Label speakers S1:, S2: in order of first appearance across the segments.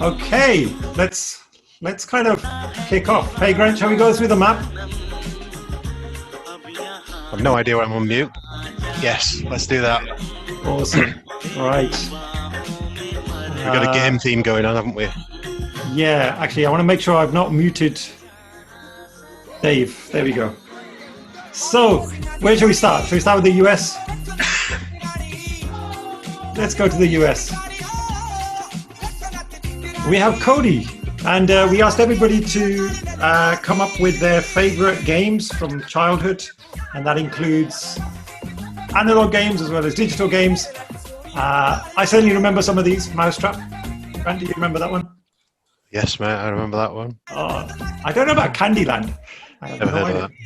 S1: Okay, let's kind of kick off. Hey Grant, shall we go through the map?
S2: I've no idea where I'm on mute. Yes, let's do that.
S1: Awesome. Right.
S2: We've got a game theme going on, haven't we?
S1: Yeah, actually, I want to make sure I've not muted Dave. There we go. So, where shall we start? Shall we start with the US? Let's go to the US. We have Cody, and we asked everybody to come up with their favorite games from childhood, and that includes analog games as well as digital games. I certainly remember some of these. Mousetrap. Grant, do you remember that one?
S2: Yes, mate, I remember that one.
S1: I don't know about Candyland. I have
S2: Never
S1: no
S2: heard
S1: idea.
S2: of that.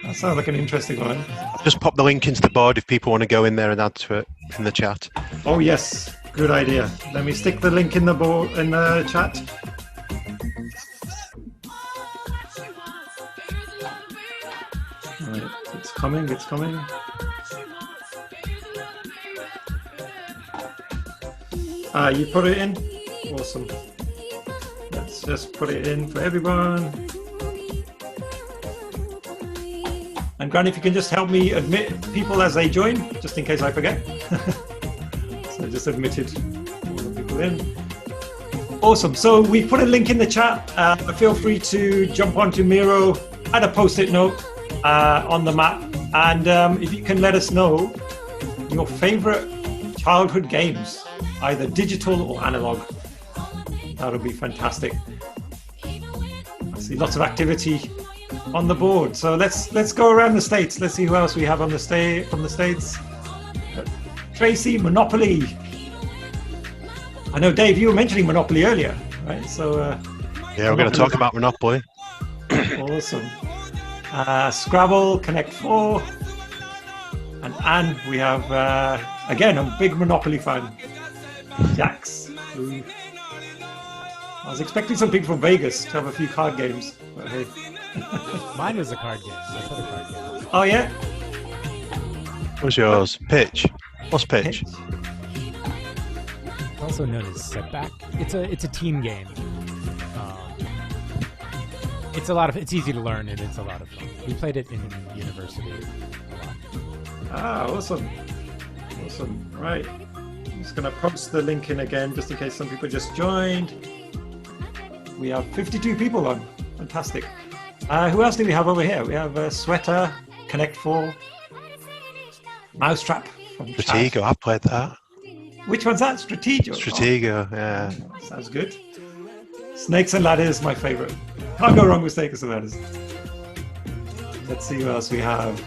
S1: That sounds like an interesting one.
S2: Just pop the link into the board if people want to go in there and add to it in the chat.
S1: Oh yes, good idea. Let me stick the link in the board in the chat. Right, it's coming. It's coming. You put it in. Awesome. Let's just put it in for everyone. And Grant, if you can just help me admit people as they join, just in case I forget. So I just admitted all the people in. Awesome. So we put a link in the chat. Feel free to jump onto Miro, add a post-it note on the map. And if you can let us know your favorite childhood games, either digital or analog, that'll be fantastic. I see lots of activity on the board. So let's go around the States. Let's see who else we have on the from the States. Tracy, Monopoly. I know, Dave, you were mentioning Monopoly earlier, right? So
S2: yeah, we're going to talk about Monopoly.
S1: Awesome. Scrabble, Connect 4. And Anne, we have, again, a big Monopoly fan. Jax. Ooh. I was expecting some people from Vegas to have a few card games, but hey.
S3: Mine was a card game. I played a card game.
S1: Oh yeah?
S2: What's yours? Pitch. What's Pitch?
S3: Also known as Setback. It's a team game. It's easy to learn and it's a lot of fun. We played it in university a lot.
S1: Ah, awesome. Awesome. Right. I'm just gonna post the link in again just in case some people just joined. We have 52 people on. Fantastic. Who else do we have over here? We have Sweater, Connect 4, Mousetrap from
S2: Stratego, I've played that.
S1: Which one's that? Stratego?
S2: Stratego, yeah.
S1: Sounds good. Snakes and Ladders, my favorite. Can't go wrong with Snakes and Ladders. Let's see who else we have.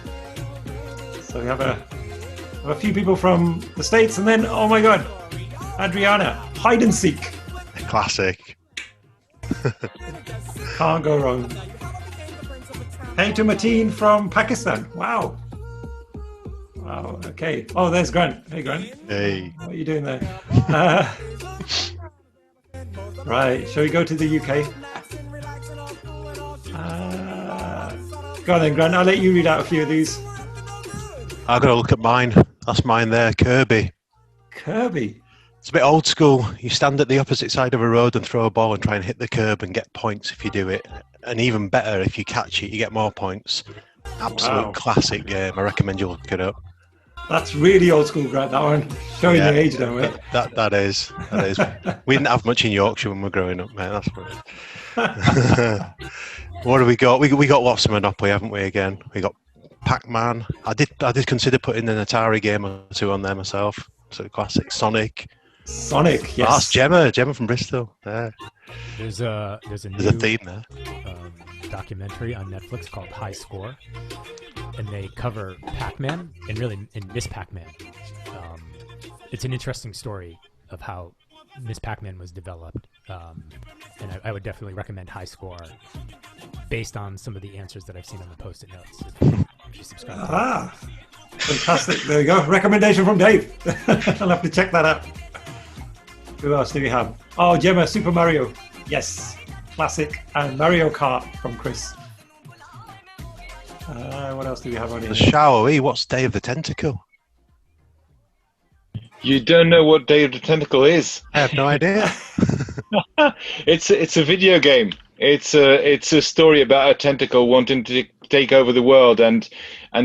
S1: So we have a few people from the States, and then, oh my god, Adriana, Hide and Seek.
S2: Classic.
S1: Can't go wrong. Hey to Mateen from Pakistan. Wow. Wow, okay. Oh, there's Grant. Hey, Grant.
S2: Hey.
S1: What are you doing there? Right, shall we go to the UK? Go on then, Grant. I'll let you read out a few of these.
S2: I've got to look at mine. That's mine there, Kirby.
S1: Kirby.
S2: It's a bit old school. You stand at the opposite side of a road and throw a ball and try and hit the curb and get points if you do it. And even better, if you catch it, you get more points. Absolute classic game. I recommend you look it up.
S1: That's really old school, Grant, that one. Showing your age, don't we?
S2: That is. We didn't have much in Yorkshire when we were growing up, mate. That's what What have we got? We got lots of Monopoly, haven't we, again? We got Pac-Man. I did consider putting an Atari game or two on there myself. So classic. Sonic,
S1: yes.
S2: Oh, that's Gemma from Bristol. Yeah.
S3: There's a
S2: theme there.
S3: Documentary on Netflix called High Score, and they cover Pac-Man and Miss Pac-Man. It's an interesting story of how Miss Pac-Man was developed, and I would definitely recommend High Score based on some of the answers that I've seen on the post-it notes. If you subscribe to
S1: fantastic. There you go. Recommendation from Dave. I'll have to check that out. Who else do we have? Oh, Gemma, Super Mario. Yes, classic. And Mario Kart from Chris. What else do we have on here?
S2: The Shower. What's Day of the Tentacle?
S4: You don't know what Day of the Tentacle is?
S2: I have no idea.
S4: It's a video game. It's a story about a tentacle wanting to take over the world and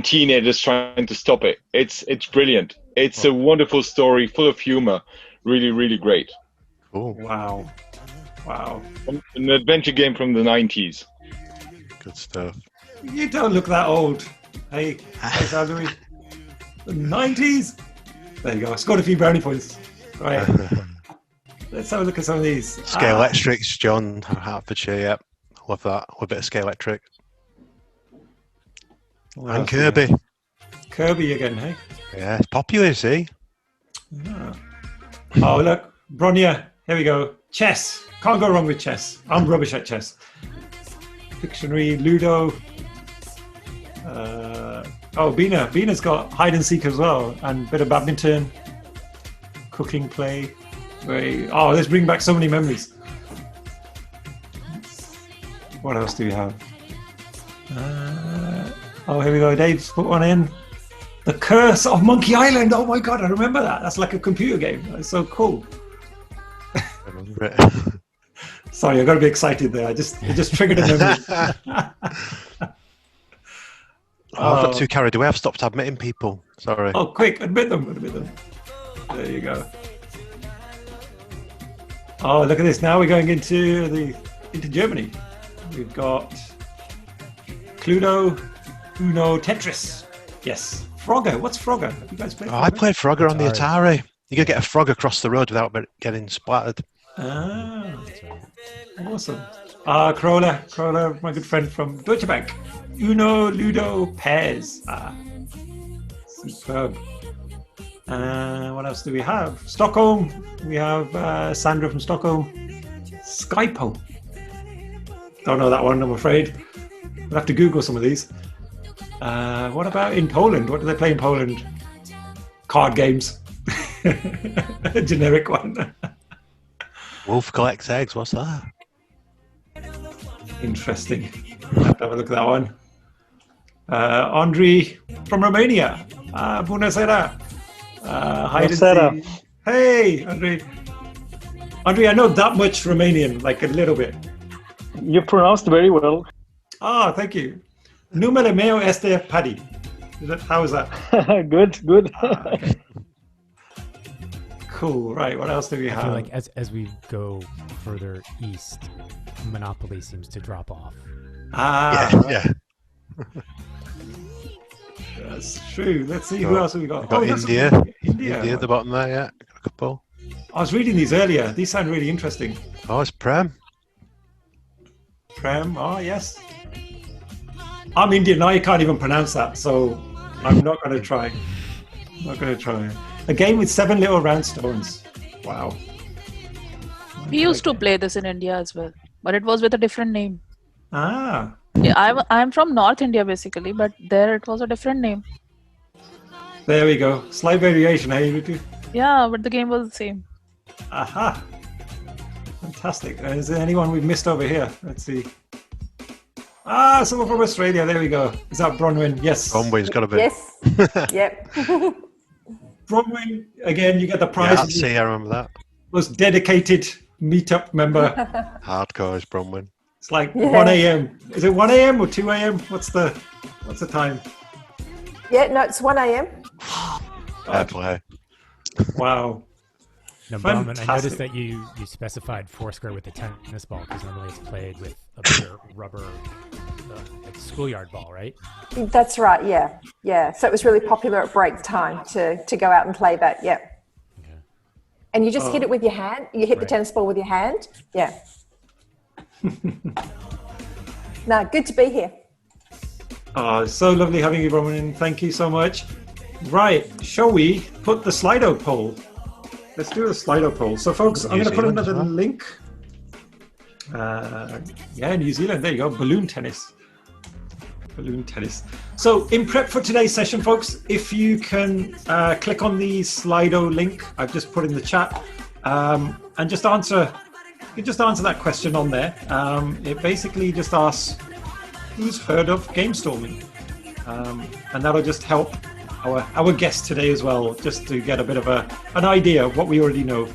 S4: teenagers trying to stop it. It's brilliant. It's a wonderful story, full of humor. Really, really great.
S2: Oh,
S1: Wow. Wow.
S4: An adventure game from the 90s.
S2: good stuff.
S1: You don't look that old. Hey, Louis. The 90s. There you go. I scored a few brownie points. Right. Let's have a look at some of these.
S2: Scale Electrics, John, Hertfordshire. Yep, love that. A bit of Scale Electric.
S1: What
S2: And
S1: else do we have?
S2: Kirby.
S1: Kirby again, hey?
S2: Yeah, it's popular, see?
S1: Yeah. Oh, look. Bronya. Here we go. Chess. Can't go wrong with chess. I'm rubbish at chess. Pictionary, Ludo. Bina. Bina's got hide and seek as well, and a bit of badminton, cooking play. Let's bring back so many memories. What else do we have? Here we go. Dave's put one in. The Curse of Monkey Island. Oh my God, I remember that. That's like a computer game. That's so cool.
S2: I remember it.
S1: Sorry, I got to be excited there. It just triggered a memory.
S2: I got too carried away. I've stopped admitting people. Sorry.
S1: Oh, quick, admit them. There you go. Oh, look at this. Now we're going into Germany. We've got Cluedo, Uno, Tetris. Yes. Frogger. What's Frogger? Have you guys played Frogger?
S2: I played Frogger on the Atari. You could get a frog across the road without getting splattered.
S1: Ah, awesome. Krola, my good friend from Deutsche Bank. Uno, Ludo, Pairs. Superb. What else do we have? Stockholm. We have Sandra from Stockholm. Skypo. Don't know that one, I'm afraid. We'll have to Google some of these. What about in Poland? What do they play in Poland? Card games. A generic one.
S2: Wolf collects eggs. What's that?
S1: Interesting. I'll have to have a look at that one. Andrei from Romania. Bună seara. Hide and seek. Hey, Andrei. Andrei, I know that much Romanian, like a little bit.
S5: You pronounced very well.
S1: Ah, thank you. Numele meu este Paddy. How is that?
S5: Good.
S1: Okay. Cool. Right. What else do we
S3: I
S1: have?
S3: feel like as we go further east, Monopoly seems to drop off.
S2: Yeah.
S1: That's true. Let's see who else have we got.
S2: Got India.
S1: India.
S2: India at the bottom there, yeah. Got a couple.
S1: I was reading these earlier. These sound really interesting.
S2: Oh, it's Prem.
S1: Prem. Oh, yes. I'm Indian. I can't even pronounce that, so I'm not going to try. A game with 7 little round stones. Wow.
S6: We used to play this in India as well, but it was with a different name.
S1: Ah.
S6: Yeah, I'm from North India basically, but there it was a different name.
S1: There we go. Slight variation, hey, Ritu?
S6: Yeah, but the game was the same.
S1: Aha. Fantastic. Is there anyone we've missed over here? Let's see. Someone from Australia. There we go. Is that Bronwyn? Yes.
S2: Bronwyn's got a bit.
S7: Yes. Yep.
S1: Bronwyn, again, you get the prize.
S2: Yeah, see, I remember that.
S1: Most dedicated Meetup member.
S2: Hardcore is Bronwyn.
S1: It's like 1 a.m. Is it 1 a.m. or 2 a.m.? What's the time?
S7: Yeah, no, it's 1 a.m.
S2: Fair play.
S1: Wow.
S3: Now, Bronwyn, I noticed that you specified Foursquare with the tennis ball because normally it's played with a bigger rubber like schoolyard ball, right?
S7: That's right, yeah. So it was really popular at break time to go out and play that, yeah.
S3: Okay.
S7: And you just hit it with your hand. You hit the tennis ball with your hand. Yeah. No, good to be here.
S1: So lovely having you, Bronwyn. Thank you so much. Right, shall we put the Slido poll? Let's do a Slido poll. So, folks, I'm going to put another link. New Zealand. There you go. Balloon tennis. So, in prep for today's session, folks, if you can click on the Slido link I've just put in the chat, and just answer that question on there. It basically just asks, who's heard of Gamestorming? And that'll just help our guest today as well, just to get a bit of an idea of what we already know.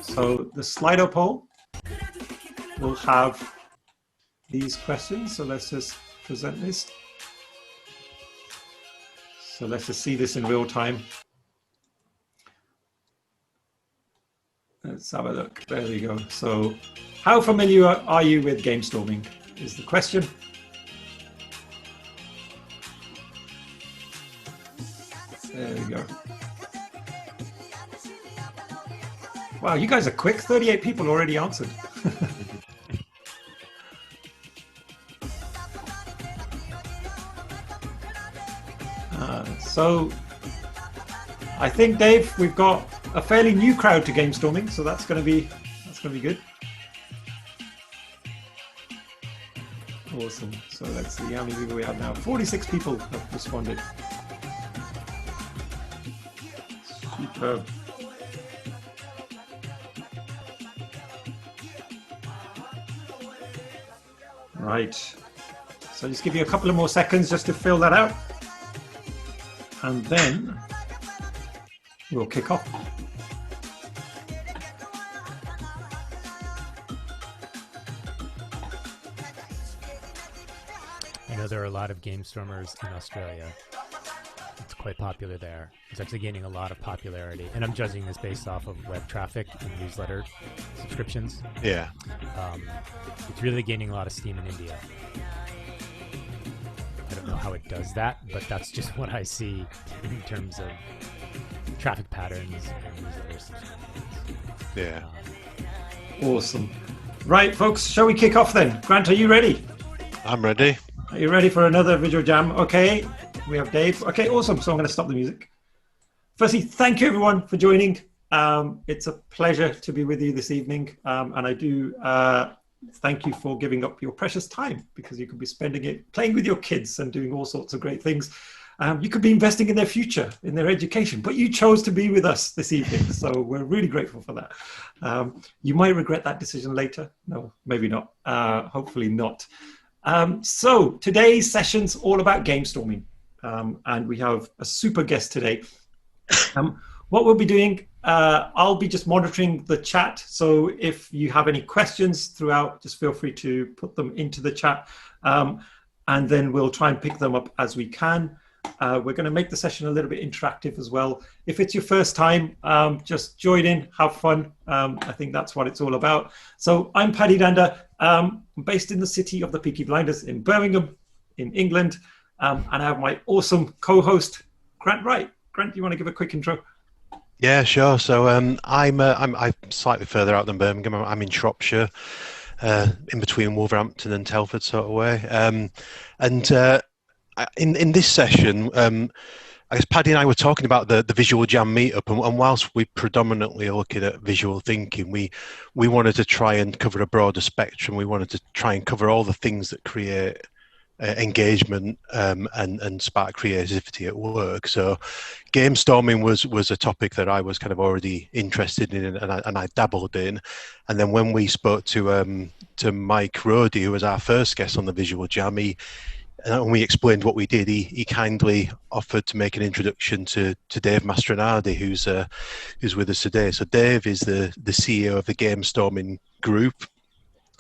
S1: So the Slido poll will have these questions. So let's just present this. So let's just see this in real time. Let's have a look. There we go. So how familiar are you with Gamestorming is the question. There we go. Wow, you guys are quick. 38 people already answered. So I think, Dave, we've got a fairly new crowd to Gamestorming, so that's going to be good. Awesome. So let's see how many people we have now. 46 people have responded. Superb. Right. So just give you a couple of more seconds just to fill that out. And then we'll kick off.
S3: I know there are a lot of Gamestormers in Australia. It's quite popular there. It's actually gaining a lot of popularity. And I'm judging this based off of web traffic and newsletter subscriptions.
S2: Yeah.
S3: It's really gaining a lot of steam in India. I don't know how it does that, but that's just what I see in terms of traffic patterns and newsletter subscriptions.
S2: Yeah.
S1: Awesome. Right, folks, shall we kick off then? Grant, are you ready?
S2: I'm ready.
S1: Are you ready for another visual jam? Okay, we have Dave. Okay, awesome. So I'm going to stop the music. Firstly, thank you everyone for joining. It's a pleasure to be with you this evening. And I do thank you for giving up your precious time, because you could be spending it playing with your kids and doing all sorts of great things. You could be investing in their future, in their education, but you chose to be with us this evening. So we're really grateful for that. You might regret that decision later. No, maybe not. Hopefully not. So today's session's all about Gamestorming. And we have a super guest today. What we'll be doing, I'll be just monitoring the chat. So if you have any questions throughout, just feel free to put them into the chat. And then we'll try and pick them up as we can. We're going to make the session a little bit interactive as well. If it's your first time, just join in, have fun. I think that's what it's all about. So I'm Paddy Dhanda. I'm based in the city of the Peaky Blinders in Birmingham, in England. And I have my awesome co-host, Grant Wright. Grant, do you want to give a quick intro?
S2: Yeah, sure. So I'm slightly further out than Birmingham. I'm in Shropshire, in between Wolverhampton and Telford sort of way. In this session, I guess Paddy and I were talking about the Visual Jam Meetup, and whilst we predominantly are looking at visual thinking, we wanted to try and cover a broader spectrum. We wanted to try and cover all the things that create engagement and spark creativity at work. So Gamestorming was a topic that I was kind of already interested in, and I dabbled in. And then when we spoke to Mike Rodey, who was our first guest on the Visual Jam, and we explained what we did, he kindly offered to make an introduction to Dave Mastronardi, who's with us today. So Dave is the CEO of the Gamestorming Group.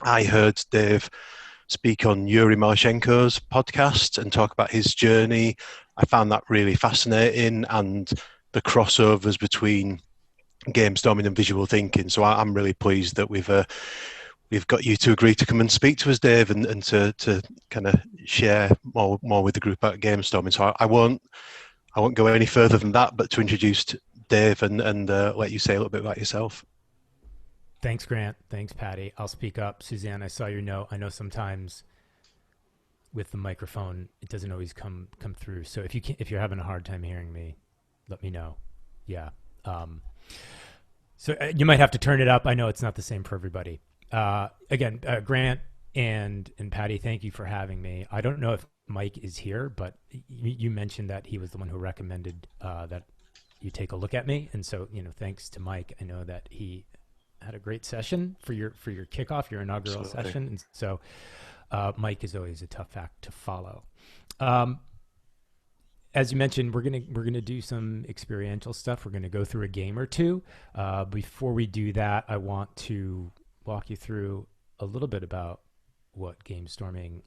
S2: I heard Dave speak on Yuri Malchenko's podcast and talk about his journey. I found that really fascinating, and the crossovers between Gamestorming and visual thinking. So I'm really pleased that we've got you to agree to come and speak to us, Dave, and to kind of share more with the group at Gamestorming. So I won't go any further than that, but to introduce Dave and let you say a little bit about yourself.
S3: Thanks, Grant. Thanks, Paddy. I'll speak up. Suzanne, I saw your note. I know sometimes with the microphone, it doesn't always come through. So if you're having a hard time hearing me, let me know. Yeah. So you might have to turn it up. I know it's not the same for everybody. Again, Grant and Paddy, thank you for having me. I don't know if Mike is here, but you mentioned that he was the one who recommended that you take a look at me. And so, thanks to Mike, I know that he had a great session for your kickoff, your inaugural
S2: Absolutely.
S3: session. And so Mike is always a tough act to follow. as you mentioned, we're gonna do some experiential stuff. We're gonna go through a game or two. Before we do that, I want to walk you through a little bit about what Gamestorming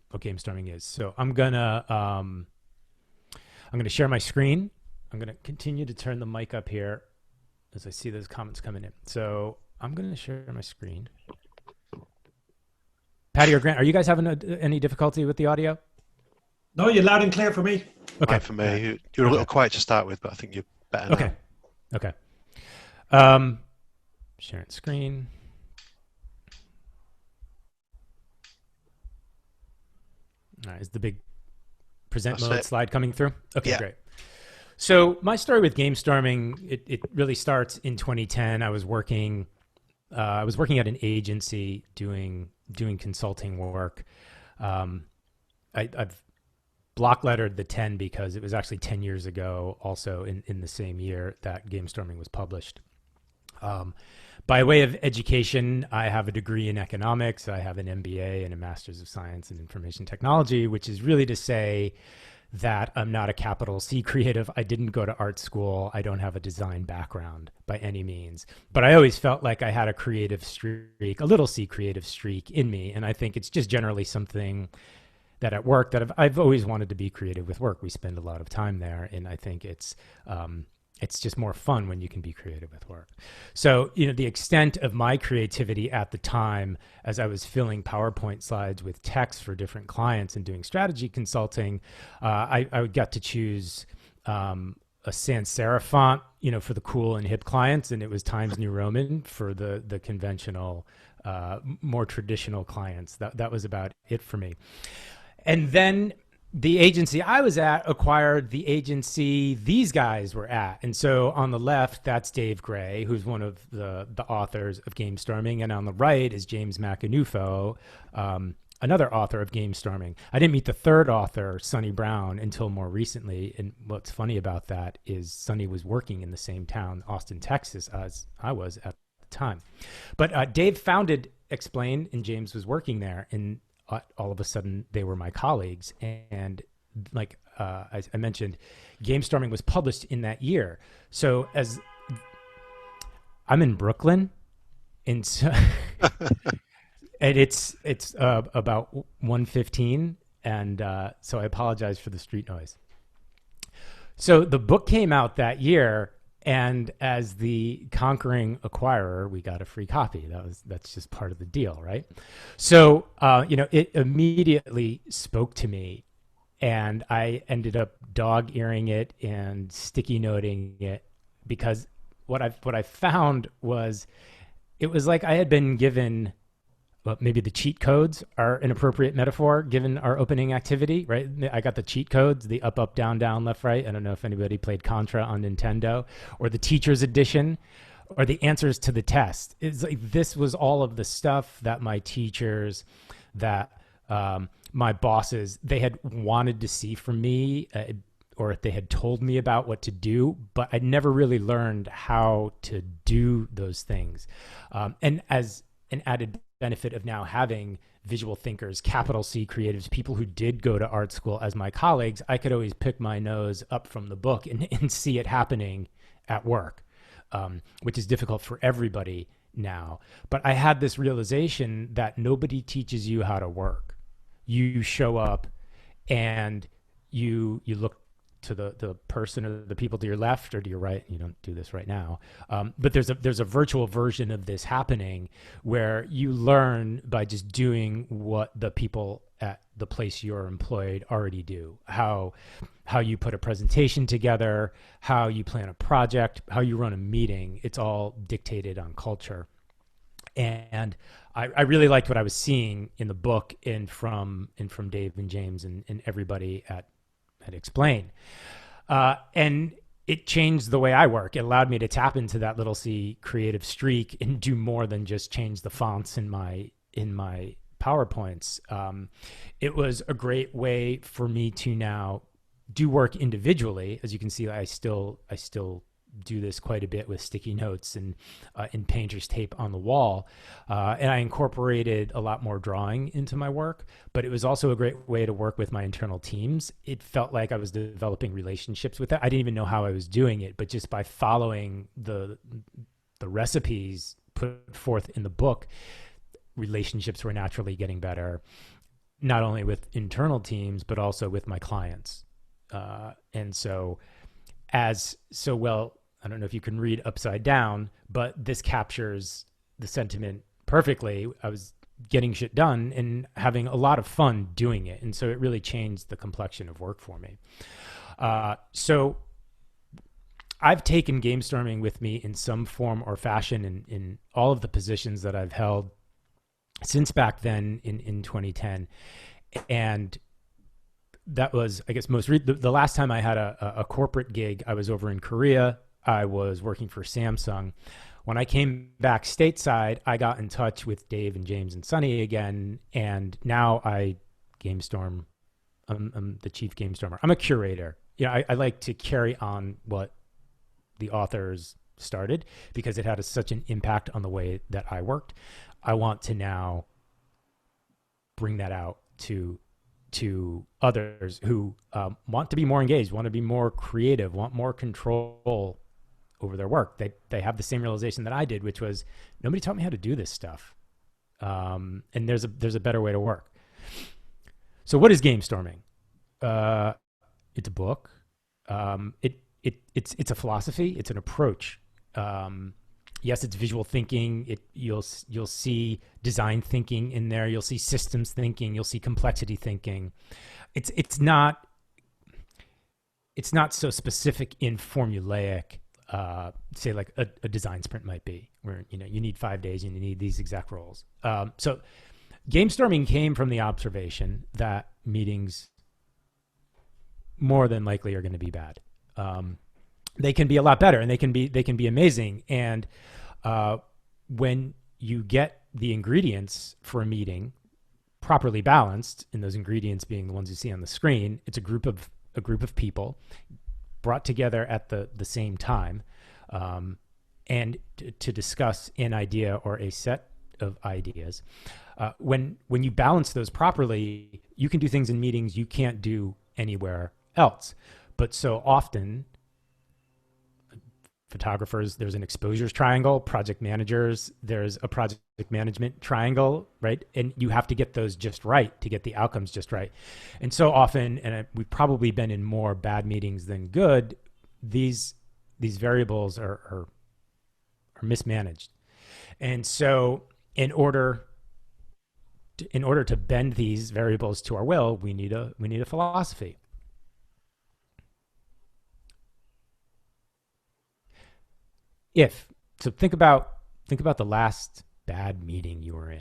S3: is. So I'm gonna share my screen. I'm gonna continue to turn the mic up here as I see those comments coming in. So I'm gonna share my screen. Paddy or Grant, are you guys having any difficulty with the audio?
S1: No, you're loud and clear for me.
S3: Okay.
S2: Right for me. You're a little quiet to start with, but I think you're better now.
S3: Okay. Sharing screen. All right, is the big present
S2: That's
S3: mode
S2: it.
S3: slide coming through? Okay,
S2: Yeah.
S3: great. So my story with Gamestorming, it really starts in 2010. I was working at an agency doing consulting work. I've block lettered the 10 because it was actually 10 years ago, also in the same year that Gamestorming was published. By way of education, I have a degree in economics. I have an MBA and a Master's of Science in Information Technology, which is really to say that I'm not a capital C creative. I didn't go to art school. I don't have a design background by any means, but I always felt like I had a creative streak, a little C creative streak in me. And I think it's just generally something that at work that I've always wanted to be creative with work. We spend a lot of time there, and I think it's just more fun when you can be creative with work. So, the extent of my creativity at the time, as I was filling PowerPoint slides with text for different clients and doing strategy consulting, I got to choose a sans serif font, for the cool and hip clients, and it was Times New Roman for the conventional, more traditional clients. That was about it for me. And then the agency I was at acquired the agency these guys were at. And so on the left, that's Dave Gray, who's one of the authors of Gamestorming. And on the right is James Macanufo, another author of Gamestorming. I didn't meet the third author, Sonny Brown, until more recently. And what's funny about that is Sonny was working in the same town, Austin, Texas, as I was at the time. But Dave founded Explain, and James was working there. And all of a sudden they were my colleagues. And like I mentioned, Gamestorming was published in that year. So as I'm in Brooklyn, and so and it's about 1:15, and so I apologize for the street noise. So the book came out that year, and as the conquering acquirer, we got a free copy. That's just part of the deal, right? So it immediately spoke to me, and I ended up dog-earing it and sticky noting it, because what I found was it was like I had been given, well, maybe the cheat codes are an appropriate metaphor given our opening activity, right? I got the cheat codes, the up, up, down, down, left, right. I don't know if anybody played Contra on Nintendo, or the teacher's edition, or the answers to the test. It's like this was all of the stuff that my teachers, that my bosses, they had wanted to see from me, or they had told me about what to do, but I never really learned how to do those things. And as an added benefit of now having visual thinkers, capital C creatives, people who did go to art school as my colleagues, I could always pick my nose up from the book and see it happening at work, which is difficult for everybody now. But I had this realization that nobody teaches you how to work. You show up and you look to the person or the people to your left or to your right. You don't do this right now, but there's a virtual version of this happening where you learn by just doing what the people at the place you're employed already do. How you put a presentation together, how you plan a project, how you run a meeting. It's all dictated on culture. And I really liked what I was seeing in the book and from Dave and James and everybody at Explain. And it changed the way I work. It allowed me to tap into that little C creative streak and do more than just change the fonts in my PowerPoints. It was a great way for me to now do work individually. As you can see, I still do this quite a bit with sticky notes and painter's tape on the wall. And I incorporated a lot more drawing into my work, but it was also a great way to work with my internal teams. It felt like I was developing relationships with that. I didn't even know how I was doing it, but just by following the recipes put forth in the book, relationships were naturally getting better, not only with internal teams, but also with my clients. And so well, I don't know if you can read upside down, but this captures the sentiment perfectly. I was getting shit done and having a lot of fun doing it. And so it really changed the complexion of work for me. So I've taken Gamestorming with me in some form or fashion in all of the positions that I've held since back then in 2010. And that was, I guess, the last time I had a corporate gig, I was over in Korea. I was working for Samsung. When I came back stateside, I got in touch with Dave and James and Sunny again. And now I Gamestorm. I'm the chief Gamestormer. I'm a curator. I like to carry on what the authors started because it had such an impact on the way that I worked. I want to now bring that out to others who want to be more engaged, want to be more creative, want more control over their work. They have the same realization that I did, which was nobody taught me how to do this stuff. And there's a better way to work. So what is Gamestorming? It's a book. It's a philosophy. It's an approach. Yes, it's visual thinking. You'll see design thinking in there. You'll see systems thinking. You'll see complexity thinking. It's not so specific in formulaic. Say like a design sprint might be, where you need 5 days and you need these exact roles. So, Gamestorming came from the observation that meetings more than likely are going to be bad. They can be a lot better and they can be amazing. And when you get the ingredients for a meeting properly balanced, and those ingredients being the ones you see on the screen, it's a group of people brought together at the same time, and to discuss an idea or a set of ideas. When you balance those properly, you can do things in meetings you can't do anywhere else. But so often, photographers, there's an exposures triangle, project managers, there's a project management triangle, right? And you have to get those just right to get the outcomes just right. And so often, and we've probably been in more bad meetings than good, these variables are mismanaged. And so in order to bend these variables to our will, we need a philosophy. So think about the last bad meeting you were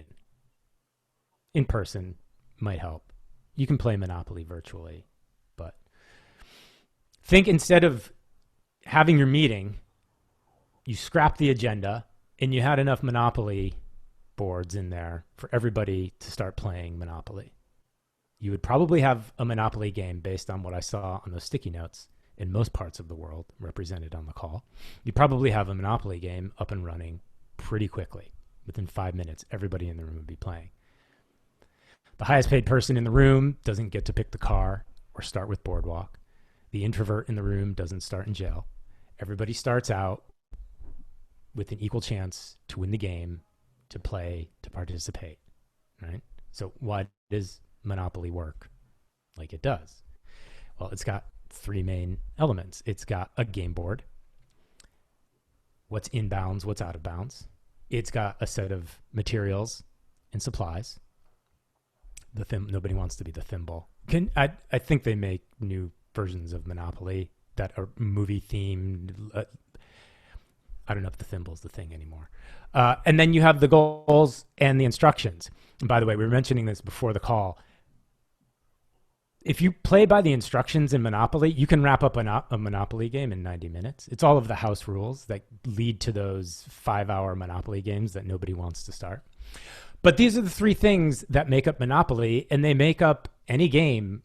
S3: in person might help. You can play Monopoly virtually, but think instead of having your meeting, you scrapped the agenda and you had enough Monopoly boards in there for everybody to start playing Monopoly. You would probably have a Monopoly game based on what I saw on those sticky notes in most parts of the world represented on the call. You probably have a Monopoly game up and running pretty quickly. Within 5 minutes, everybody in the room would be playing. The highest paid person in the room doesn't get to pick the car or start with Boardwalk. The introvert in the room doesn't start in jail. Everybody starts out with an equal chance to win the game, to play, to participate, right? So why does Monopoly work like it does? Well, it's got 3 main elements. It's got a game board, what's in bounds, what's out of bounds. It's got a set of materials and supplies. Nobody wants to be the thimble. I think they make new versions of Monopoly that are movie themed. I don't know if the thimble's the thing anymore. And then you have the goals and the instructions. And by the way, we were mentioning this before the call. If you play by the instructions in Monopoly, you can wrap up a Monopoly game in 90 minutes. It's all of the house rules that lead to those 5-hour Monopoly games that nobody wants to start. But these are the 3 things that make up Monopoly, and they make up any game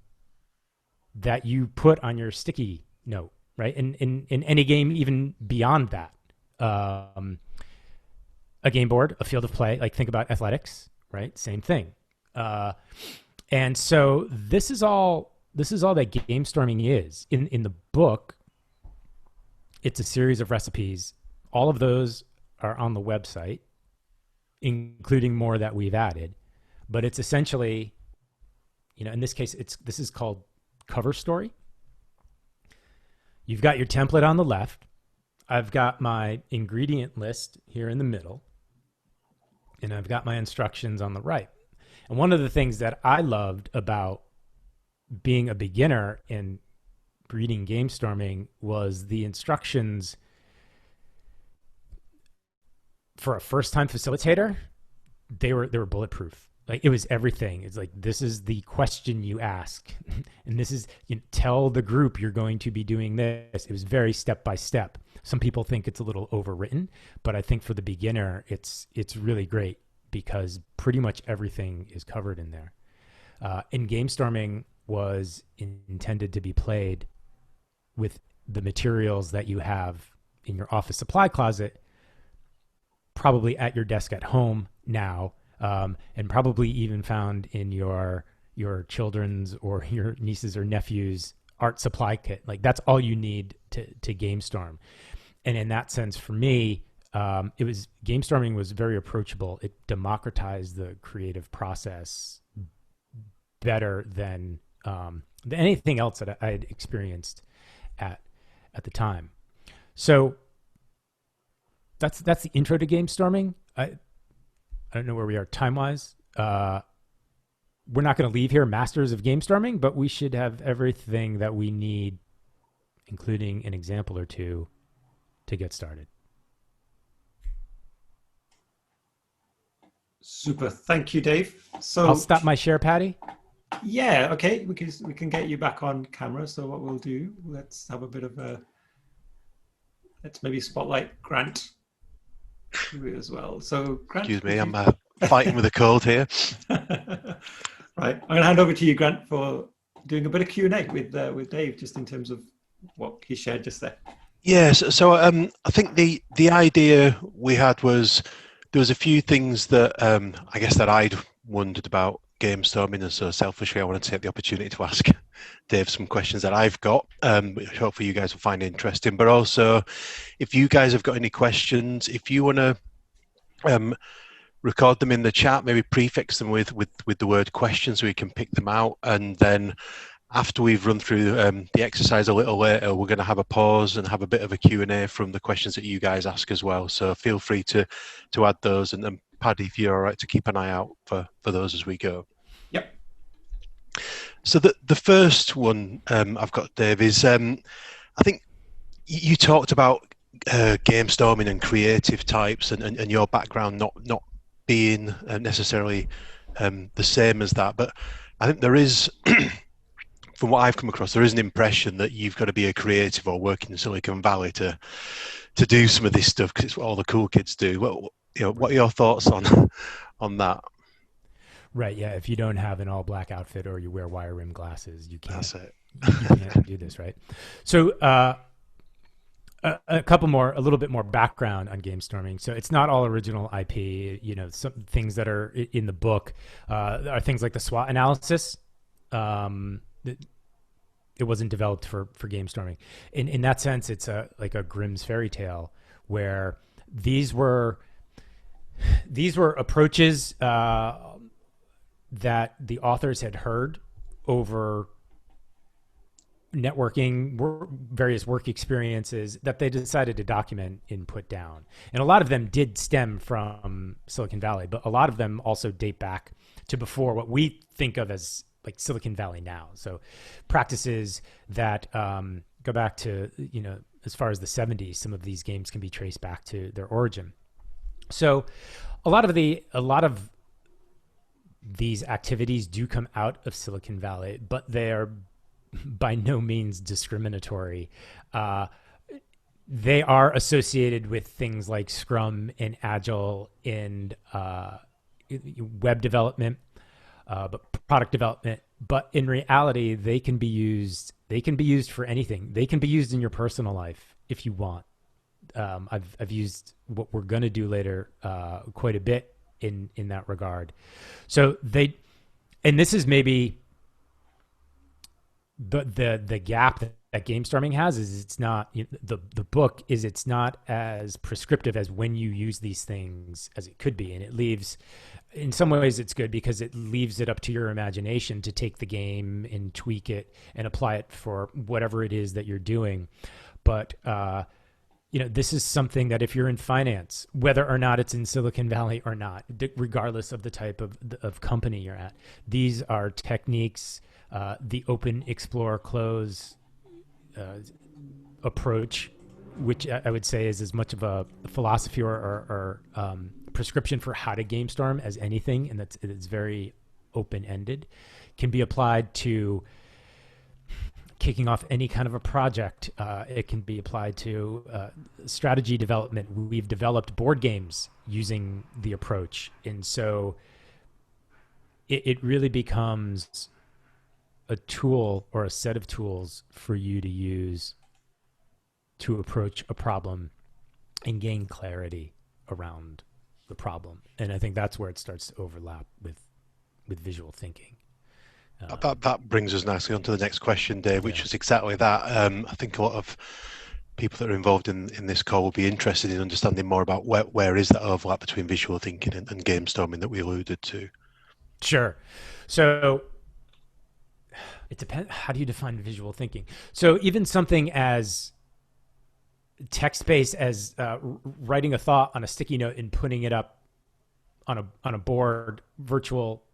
S3: that you put on your sticky note, right? In any game, even beyond that, a game board, a field of play. Like think about athletics, right? Same thing. And so this is all that Gamestorming is. In the book, it's a series of recipes. All of those are on the website, including more that we've added. But it's essentially, in this case, this is called cover story. You've got your template on the left. I've got my ingredient list here in the middle. And I've got my instructions on the right. And one of the things that I loved about being a beginner in reading Gamestorming was the instructions for a first-time facilitator. They were bulletproof. Like it was everything. It's like, this is the question you ask. And this is, tell the group you're going to be doing this. It was very step by step. Some people think it's a little overwritten, but I think for the beginner, it's really great because pretty much everything is covered in there. And Gamestorming was intended to be played with the materials that you have in your office supply closet, probably at your desk at home now, and probably even found in your children's or your nieces or nephews' art supply kit. Like that's all you need to Gamestorm. And in that sense, for me, Gamestorming was very approachable. It democratized the creative process better than anything else that I had experienced at the time. So that's the intro to Gamestorming. I don't know where we are time-wise. We're not going to leave here masters of Gamestorming, but we should have everything that we need, including an example or two, to get started.
S1: Super. Thank you, Dave. So
S3: I'll stop my share, Paddy.
S1: Yeah, okay. We can get you back on camera. So what we'll do, let's have a bit of let's maybe spotlight Grant as well. So Grant,
S2: excuse me, I'm fighting with a cold here.
S1: Right, I'm going to hand over to you, Grant, for doing a bit of Q&A with Dave, just in terms of what he shared just there.
S2: Yes, so I think the idea we had was there was a few things that I guess that I'd wondered about Gamestorming, and so selfishly I want to take the opportunity to ask Dave some questions that I've got, which hopefully you guys will find interesting. But also, if you guys have got any questions, if you want to record them in the chat, maybe prefix them with the word question so we can pick them out, and then after we've run through the exercise a little later, we're going to have a pause and have a bit of a Q&A from the questions that you guys ask as well. So feel free to add those, and then Paddy, if you're all right, to keep an eye out for those as we go.
S1: Yep.
S2: So the first one I've got, Dave, is I think you talked about Gamestorming and creative types and your background not being necessarily the same as that, but I think there is from what I've come across, there is an impression that you've got to be a creative or work in Silicon Valley to do some of this stuff because it's what all the cool kids do. What are your thoughts on that?
S3: Right. Yeah. If you don't have an all black outfit or you wear wire rim glasses, you can't.
S2: That's it.
S3: You can't do this, right? So a little bit more background on Gamestorming. So it's not all original IP. Some things that are in the book are things like the SWOT analysis. It wasn't developed for Gamestorming. In that sense, it's like a Grimm's fairy tale where these were approaches that the authors had heard over networking, various work experiences that they decided to document and put down. And a lot of them did stem from Silicon Valley, but a lot of them also date back to before what we think of as like Silicon Valley now. So practices that go back to, as far as the 70s, some of these games can be traced back to their origin. So a lot of these activities do come out of Silicon Valley, but they are by no means discriminatory. They are associated with things like Scrum and Agile and web development, but product development but in reality, they can be used. They can be used for anything. They can be used in your personal life if you want. I've used what we're going to do later quite a bit in that regard. So and this is maybe the gap that Gamestorming has is it's not the book is it's not as prescriptive as when you use these things as it could be, and it leaves. In some ways, it's good because it leaves it up to your imagination to take the game and tweak it and apply it for whatever it is that you're doing. But this is something that if you're in finance, whether or not it's in Silicon Valley or not, regardless of the type of company you're at, these are techniques. The open, explore, close approach, which I would say is as much of a philosophy or prescription for how to GameStorm as anything, and it's very open-ended, can be applied to kicking off any kind of a project. It can be applied to strategy development. We've developed board games using the approach, and so it really becomes a tool or a set of tools for you to use to approach a problem and gain clarity around the problem. And I think that's where it starts to overlap with visual thinking.
S2: That brings us nicely on to the next question, Dave, which is exactly that. I think a lot of people that are involved in this call will be interested in understanding more about where is that overlap between visual thinking and game storming that we alluded to.
S3: Sure. So it depends. How do you define visual thinking? So even something as text-based as writing a thought on a sticky note and putting it up on a board, virtual,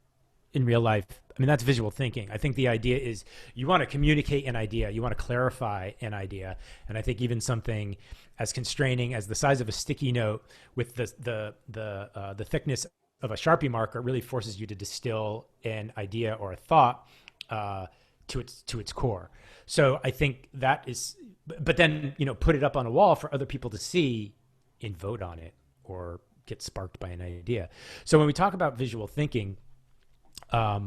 S3: in real life, I mean, that's visual thinking. I think the idea is you want to communicate an idea, you want to clarify an idea, and I think even something as constraining as the size of a sticky note with the thickness of a Sharpie marker really forces you to distill an idea or a thought to its core. So I think that is, but then put it up on a wall for other people to see and vote on it or get sparked by an idea. So when we talk about visual thinking, I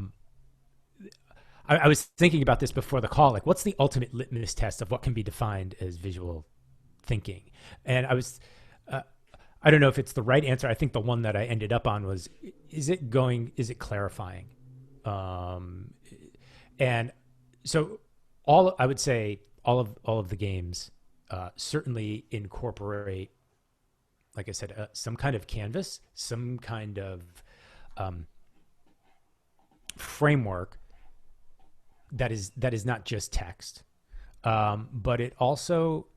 S3: was thinking about this before the call, like what's the ultimate litmus test of what can be defined as visual thinking? And I don't know if it's the right answer. I think the one that I ended up on was, is it clarifying? And so I would say all of the games certainly incorporate, like I said, some kind of canvas, some kind of framework that is not just text, but it also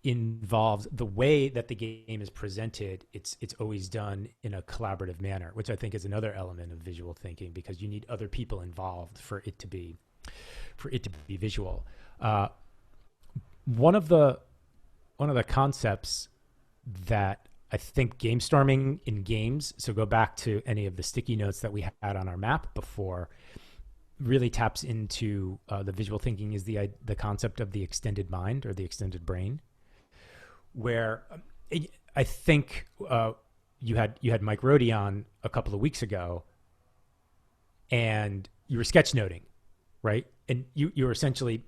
S3: involves the way that the game is presented. It's always done in a collaborative manner, which I think is another element of visual thinking, because you need other people involved for it to be visual. One of the concepts that I think Gamestorming in games, so go back to any of the sticky notes that we had on our map before, really taps into the visual thinking is the concept of the extended mind or the extended brain, where I think you had Mike Rohde on a couple of weeks ago, and you were sketchnoting, right? And you were essentially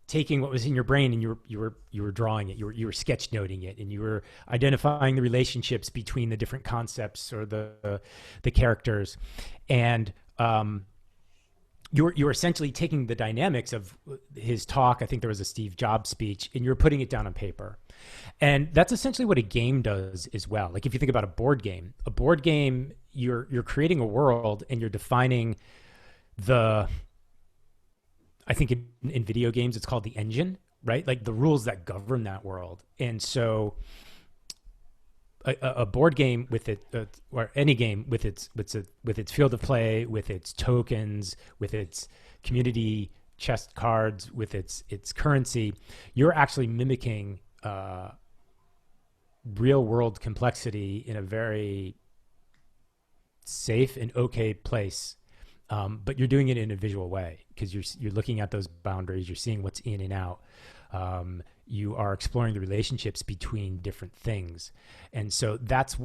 S3: taking what was in your brain and you were drawing it. You were sketchnoting it, and you were identifying the relationships between the different concepts or the characters, and you're essentially taking the dynamics of his talk. I think there was a Steve Jobs speech, and you're putting it down on paper. And that's essentially what a game does as well. Like if you think about a board game, you're creating a world and you're defining I think in video games, it's called the engine, right? Like the rules that govern that world. And so a board game with it, or any game with its field of play, with its tokens, with its community chest cards, with its currency, you're actually mimicking real world complexity in a very safe and okay place. But you're doing it in a visual way because you're looking at those boundaries, you're seeing what's in and out. you are exploring the relationships between different things. And so that's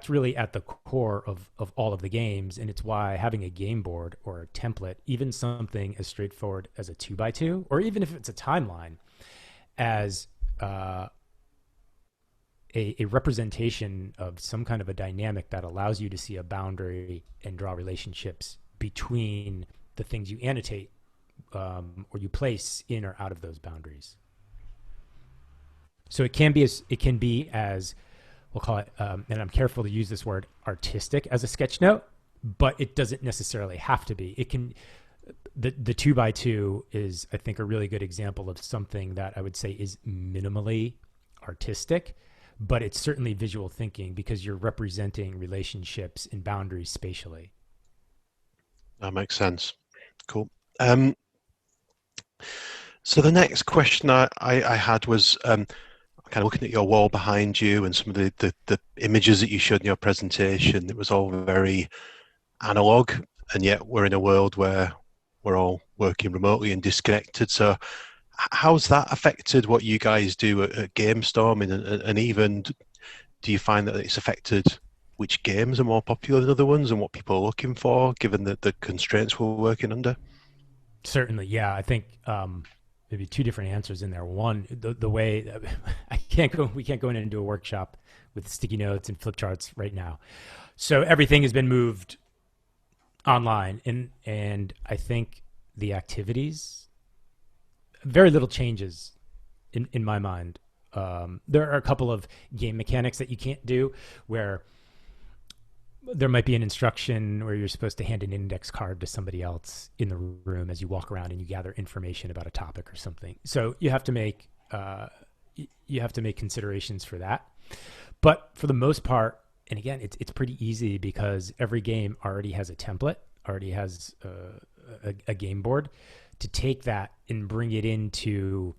S3: really at the core of all of the games. And it's why having a game board or a template, even something as straightforward as a 2x2, or even if it's a timeline, as a representation of some kind of a dynamic that allows you to see a boundary and draw relationships between the things you annotate or you place in or out of those boundaries. So it can be as we'll call it, and I'm careful to use this word, artistic as a sketch note, but it doesn't necessarily have to be. It can. The 2x2 is, I think, a really good example of something that I would say is minimally artistic, but it's certainly visual thinking because you're representing relationships and boundaries spatially.
S2: That makes sense. Cool. So the next question I had was kind of looking at your wall behind you and some of the images that you showed in your presentation. It was all very analog, and yet we're in a world where we're all working remotely and disconnected. So how's that affected what you guys do at Gamestorming, and even do you find that it's affected which games are more popular than other ones and what people are looking for, given the constraints we're working under?
S3: Certainly, yeah. I think maybe two different answers in there. One, the way we can't go in and do a workshop with sticky notes and flip charts right now. So everything has been moved online, and I think the activities, very little changes in my mind. There are a couple of game mechanics that you can't do, where there might be an instruction where you're supposed to hand an index card to somebody else in the room as you walk around and you gather information about a topic or something. So you have to make considerations for that. But for the most part, and again, it's pretty easy because every game already has a template, already has a game board, to take that and bring it into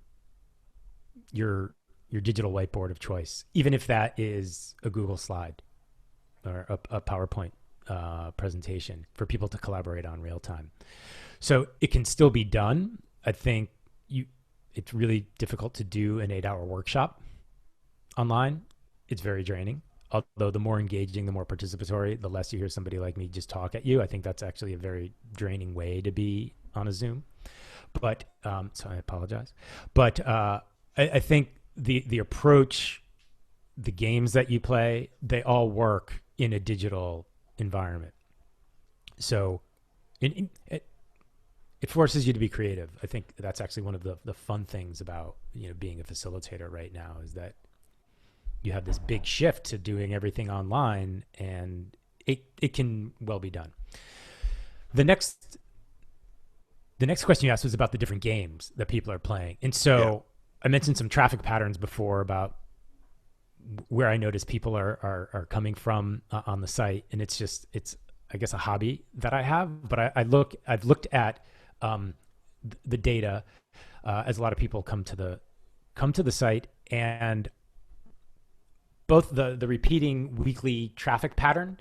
S3: your digital whiteboard of choice, even if that is a Google slide or a PowerPoint presentation for people to collaborate on real time. So it can still be done. I think it's really difficult to do an 8-hour workshop online. It's very draining. Although the more engaging, the more participatory, the less you hear somebody like me just talk at you. I think that's actually a very draining way to be on a Zoom. But so I apologize. But I think the approach, the games that you play, they all work in a digital environment. So it forces you to be creative. I think that's actually one of the fun things about being a facilitator right now, is that you have this big shift to doing everything online, and it can well be done. The next question you asked was about the different games that people are playing. And so I mentioned some traffic patterns before about where I notice people are coming from on the site. And it's I guess a hobby that I have, but I've looked at the data as a lot of people come to the site, and both the repeating weekly traffic pattern,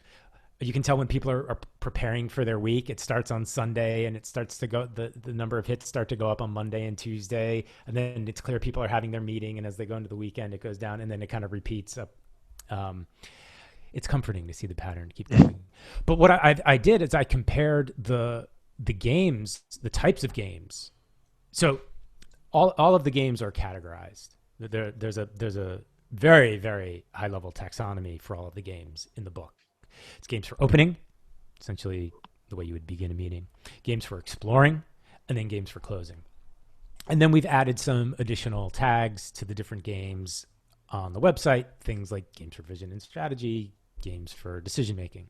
S3: you can tell when people are preparing for their week. It starts on Sunday and it starts to go, the number of hits start to go up on Monday and Tuesday. And then it's clear people are having their meeting. And as they go into the weekend, it goes down, and then it kind of repeats up. It's comforting to see the pattern keep going. But what I did is I compared the games, the types of games. So all of the games are categorized. There's a very, very high level taxonomy for all of the games in the book. It's games for opening, essentially the way you would begin a meeting, games for exploring, and then games for closing. And then we've added some additional tags to the different games on the website, things like games for vision and strategy, games for decision making.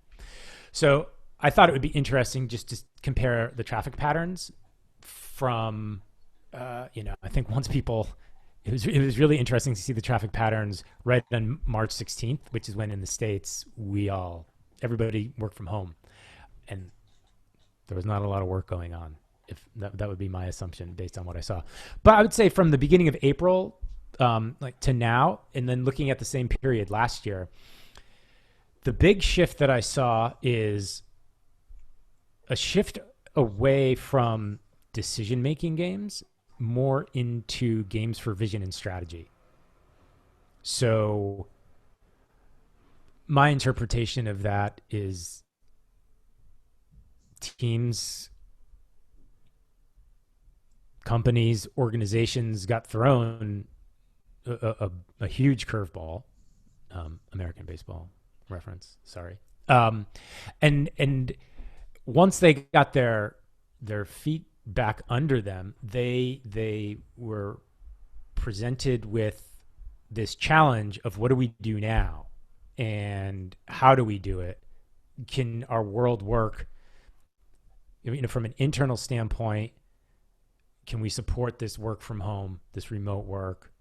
S3: So I thought it would be interesting just to compare the traffic patterns from, I think once people, it was really interesting to see the traffic patterns right on March 16th, which is when in the States everybody worked from home, and there was not a lot of work going on. If that would be my assumption based on what I saw. But I would say from the beginning of April, to now, and then looking at the same period last year, the big shift that I saw is a shift away from decision-making games more into games for vision and strategy. So my interpretation of that is teams, companies, organizations got thrown a huge curveball. American baseball reference, sorry. And once they got their feet back under them, they were presented with this challenge of what do we do now and how do we do it? Can our world work? From an internal standpoint, can we support this work from home, this remote work?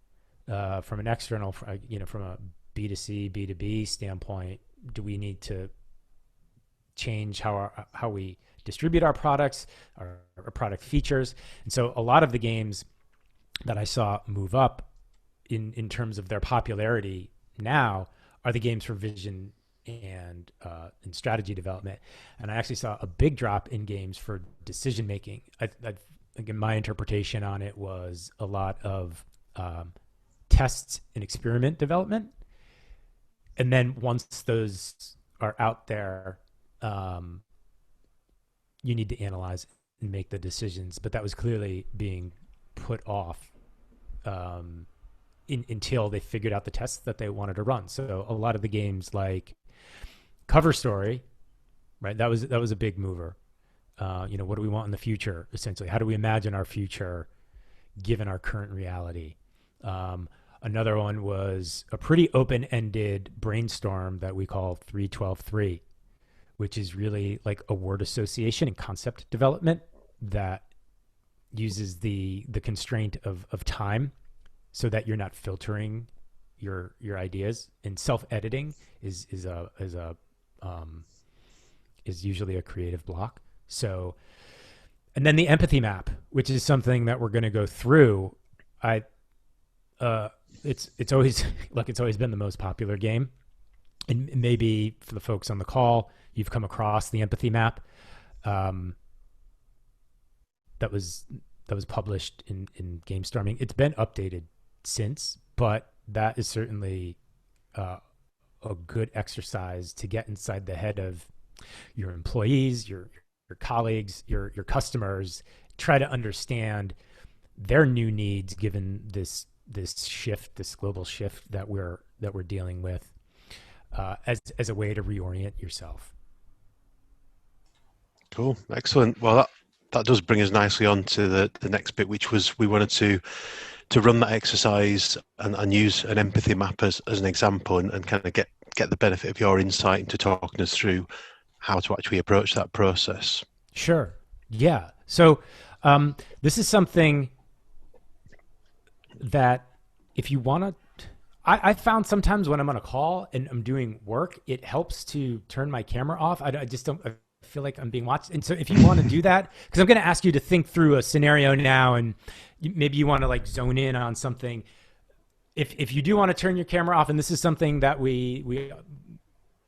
S3: From an external, from a B2C, B2B standpoint, do we need to change how we distribute our products, our product features? And so a lot of the games that I saw move up in terms of their popularity now are the games for vision and strategy development. And I actually saw a big drop in games for decision making. Again, my interpretation on it was a lot of tests and experiment development. And then once those are out there, you need to analyze and make the decisions. But that was clearly being put off until they figured out the tests that they wanted to run. So a lot of the games like Cover Story, right? That was a big mover. What do we want in the future? Essentially, how do we imagine our future given our current reality? Another one was a pretty open-ended brainstorm that we call 3-12-3, which is really like a word association and concept development that uses the constraint of time so that you're not filtering your ideas. And self-editing is usually a creative block. So, and then the empathy map, which is something that we're going to go through. It's always it's always been the most popular game, and maybe for the folks on the call, you've come across the empathy map. That was published in Gamestorming. It's been updated since, but that is certainly a good exercise to get inside the head of your employees, your colleagues, your customers. Try to understand their new needs given this shift, this global shift that we're dealing with, as a way to reorient yourself.
S2: Cool, excellent. Well, that does bring us nicely on to the next bit, which was we wanted to run that exercise and use an empathy map as an example and kind of get the benefit of your insight into talking us through how to actually approach that process.
S3: Sure. Yeah. So this is something that if you want to, I found sometimes when I'm on a call and I'm doing work, it helps to turn my camera off. I just don't feel like I'm being watched. And so if you want to do that, because I'm going to ask you to think through a scenario now, and maybe you want to like zone in on something. If you do want to turn your camera off, and this is something that we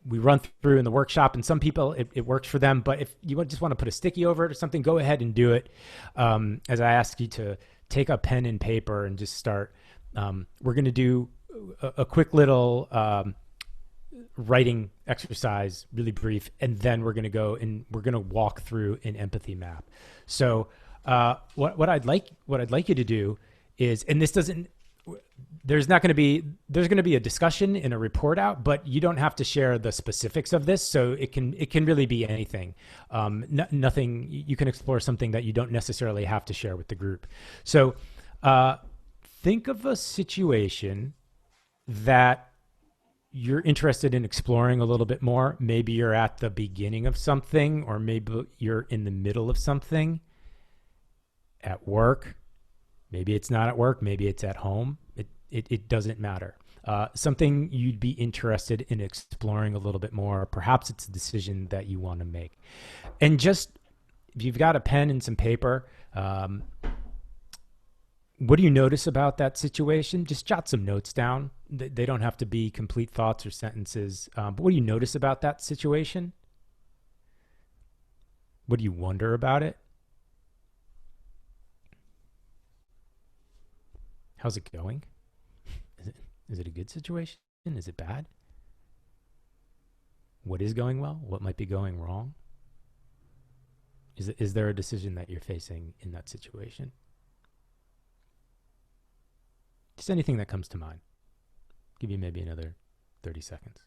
S3: run through in the workshop, and some people it works for them, but if you just want to put a sticky over it or something, go ahead and do it. As I ask you to take a pen and paper and just start. We're going to do a quick little writing exercise, really brief, and then we're going to go and we're going to walk through an empathy map. So what I'd like you to do is, and this doesn't, there's going to be a discussion and a report out, but you don't have to share the specifics of this. So it can really be anything. Nothing, you can explore something that you don't necessarily have to share with the group. So think of a situation that you're interested in exploring a little bit more. Maybe you're at the beginning of something, or maybe you're in the middle of something at work. Maybe it's not at work. Maybe it's at home. It doesn't matter. Something you'd be interested in exploring a little bit more. Perhaps it's a decision that you want to make. And just, if you've got a pen and some paper, what do you notice about that situation? Just jot some notes down. They don't have to be complete thoughts or sentences. But what do you notice about that situation? What do you wonder about it? How's it going? Is it a good situation? Is it bad? What is going well? What might be going wrong? Is there a decision that you're facing in that situation? Just anything that comes to mind. Give you maybe another 30 seconds.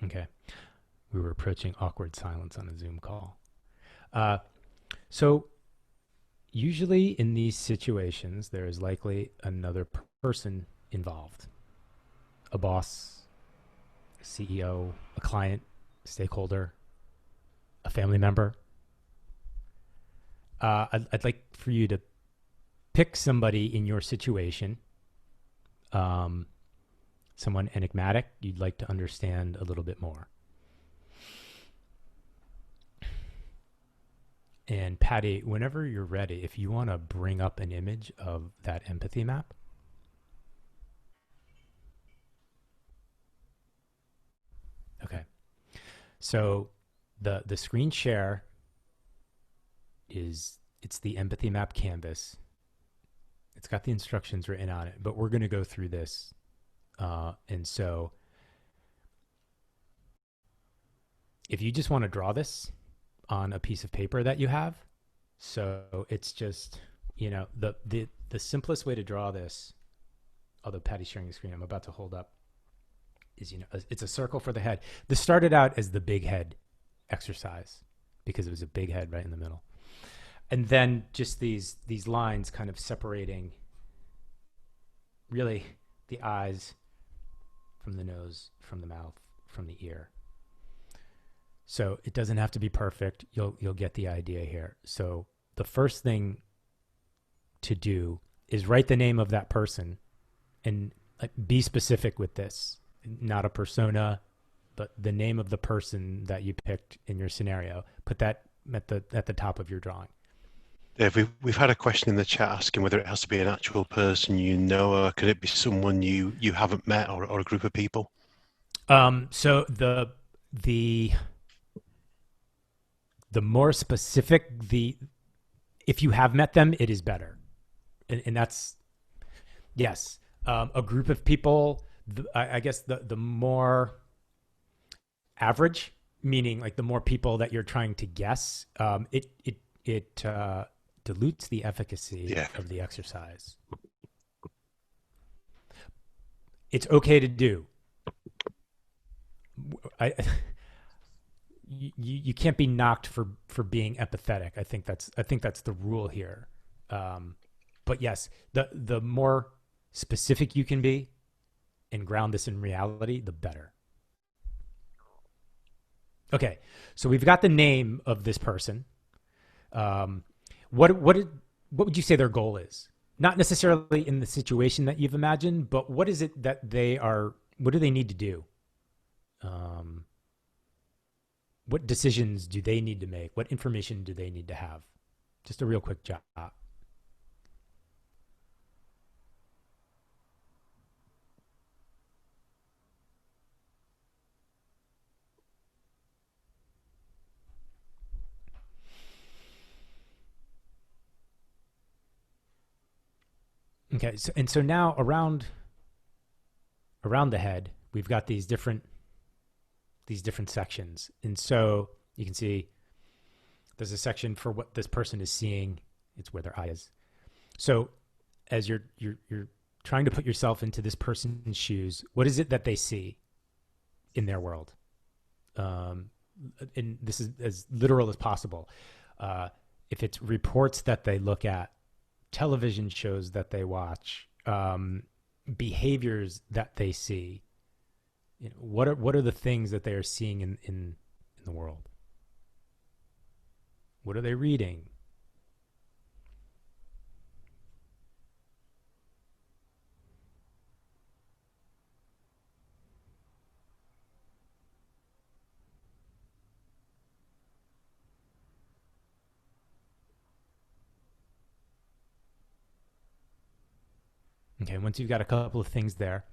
S3: Okay. We were approaching awkward silence on a Zoom call. So usually in these situations, there is likely another person involved. A boss, a CEO, a client, stakeholder, a family member. I'd like for you to pick somebody in your situation, someone enigmatic you'd like to understand a little bit more. And Paddy, whenever you're ready, if you want to bring up an image of that empathy map. Okay. So the screen share it's the empathy map canvas. It's got the instructions written on it, but we're going to go through this. And so if you just want to draw this on a piece of paper that you have, so it's just, the simplest way to draw this, although Paddy's sharing the screen I'm about to hold up, is, it's a circle for the head. This started out as the big head exercise because it was a big head right in the middle. And then just these lines kind of separating really the eyes from the nose, from the mouth, from the ear. So it doesn't have to be perfect. You'll get the idea here. So the first thing to do is write the name of that person and be specific with this. Not a persona, but the name of the person that you picked in your scenario. Put that at the top of your drawing.
S2: Dave, we've had a question in the chat asking whether it has to be an actual person or could it be someone you haven't met or a group of people?
S3: So the more specific if you have met them, it is better, and that's yes. A group of people. I guess the more average, meaning like the more people that you're trying to guess, it dilutes the efficacy of the exercise. It's okay to do. You can't be knocked for being empathetic. I think that's the rule here. But yes, the more specific you can be and ground this in reality, the better. Okay, so we've got the name of this person. What would you say their goal is? Not necessarily in the situation that you've imagined, but what is it that what do they need to do? What decisions do they need to make? What information do they need to have? Just a real quick job. Okay, so now around the head, we've got these different sections, and so you can see there's a section for what this person is seeing. It's where their eye is. So as you're trying to put yourself into this person's shoes, what is it that they see in their world? And this is as literal as possible. If it's reports that they look at, television shows that they watch, behaviors that they see, what are the things that they are seeing in the world? What are they reading? Okay, once you've got a couple of things there,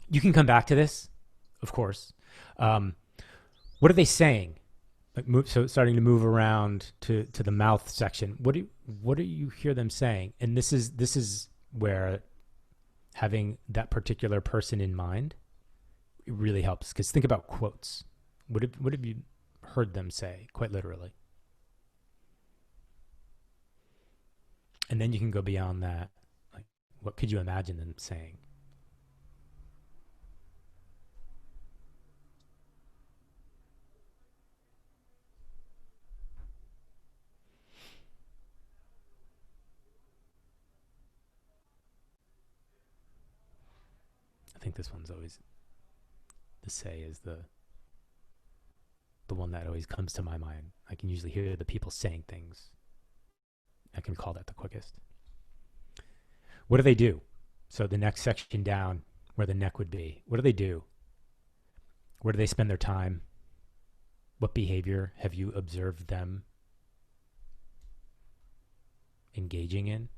S3: you can come back to this, of course. What are they saying? Like starting to move around to the mouth section. What do you hear them saying? And this is where having that particular person in mind, it really helps. Because think about quotes. What have you heard them say, quite literally? And then you can go beyond that. Like, what could you imagine them saying? I think this one's always, the say is the one that always comes to my mind. I can usually hear the people saying things. I can call that the quickest. What do they do? So the next section down where the neck would be. What do they do? Where do they spend their time? What behavior have you observed them engaging in?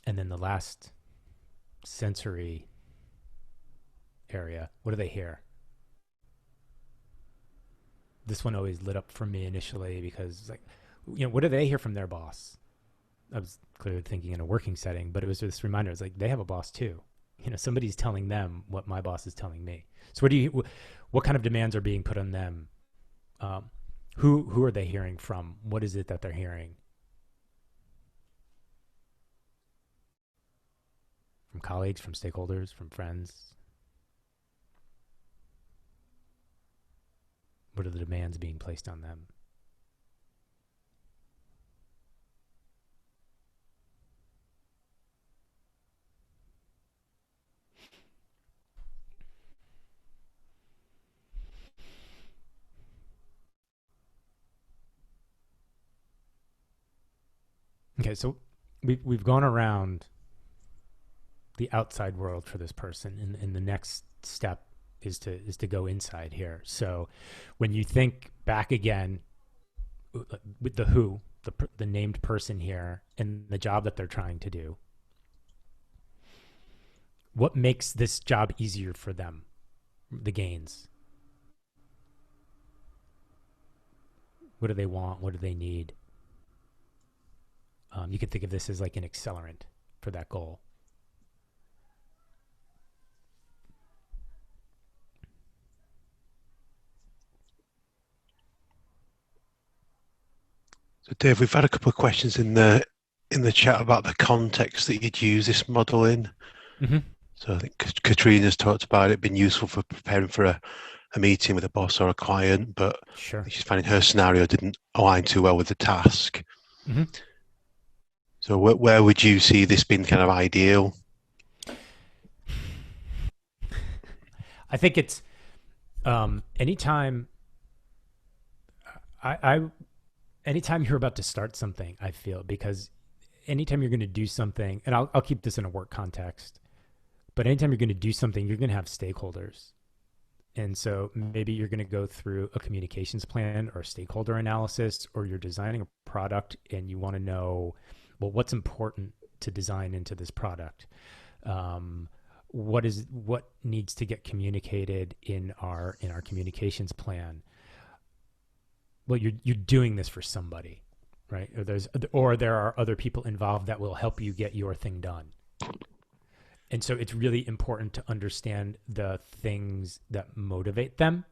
S3: And then the last sensory area, what do they hear? This one always lit up for me initially because, like, what do they hear from their boss? I was clearly thinking in a working setting, but it was this reminder. It's like they have a boss too. Somebody's telling them what my boss is telling me. So what kind of demands are being put on them? Who are they hearing from? What is it that they're hearing? From colleagues, from stakeholders, from friends? What are the demands being placed on them? Okay, so we've gone around the outside world for this person, and the next step is to go inside here. So when you think back again with the named person here and the job that they're trying to do, what makes this job easier for them? The gains. What do they want? What do they need? You could think of this as like an accelerant for that goal.
S2: So Dave, we've had a couple of questions in the chat about the context that you'd use this model in.
S3: Mm-hmm.
S2: So I think Katrina's talked about it being useful for preparing for a meeting with a boss or a client, but
S3: Sure.
S2: she's finding her scenario didn't align too well with the task.
S3: Mm-hmm.
S2: So where would you see this being kind of ideal?
S3: I think it's anytime anytime you're about to start something, I feel, because anytime you're going to do something, and I'll keep this in a work context, but anytime you're going to do something, you're going to have stakeholders. And so maybe you're going to go through a communications plan or stakeholder analysis, or you're designing a product and you want to know, well, what's important to design into this product? What needs to get communicated in our communications plan? Well, you're doing this for somebody, right? Or there are other people involved that will help you get your thing done. And so it's really important to understand the things that motivate them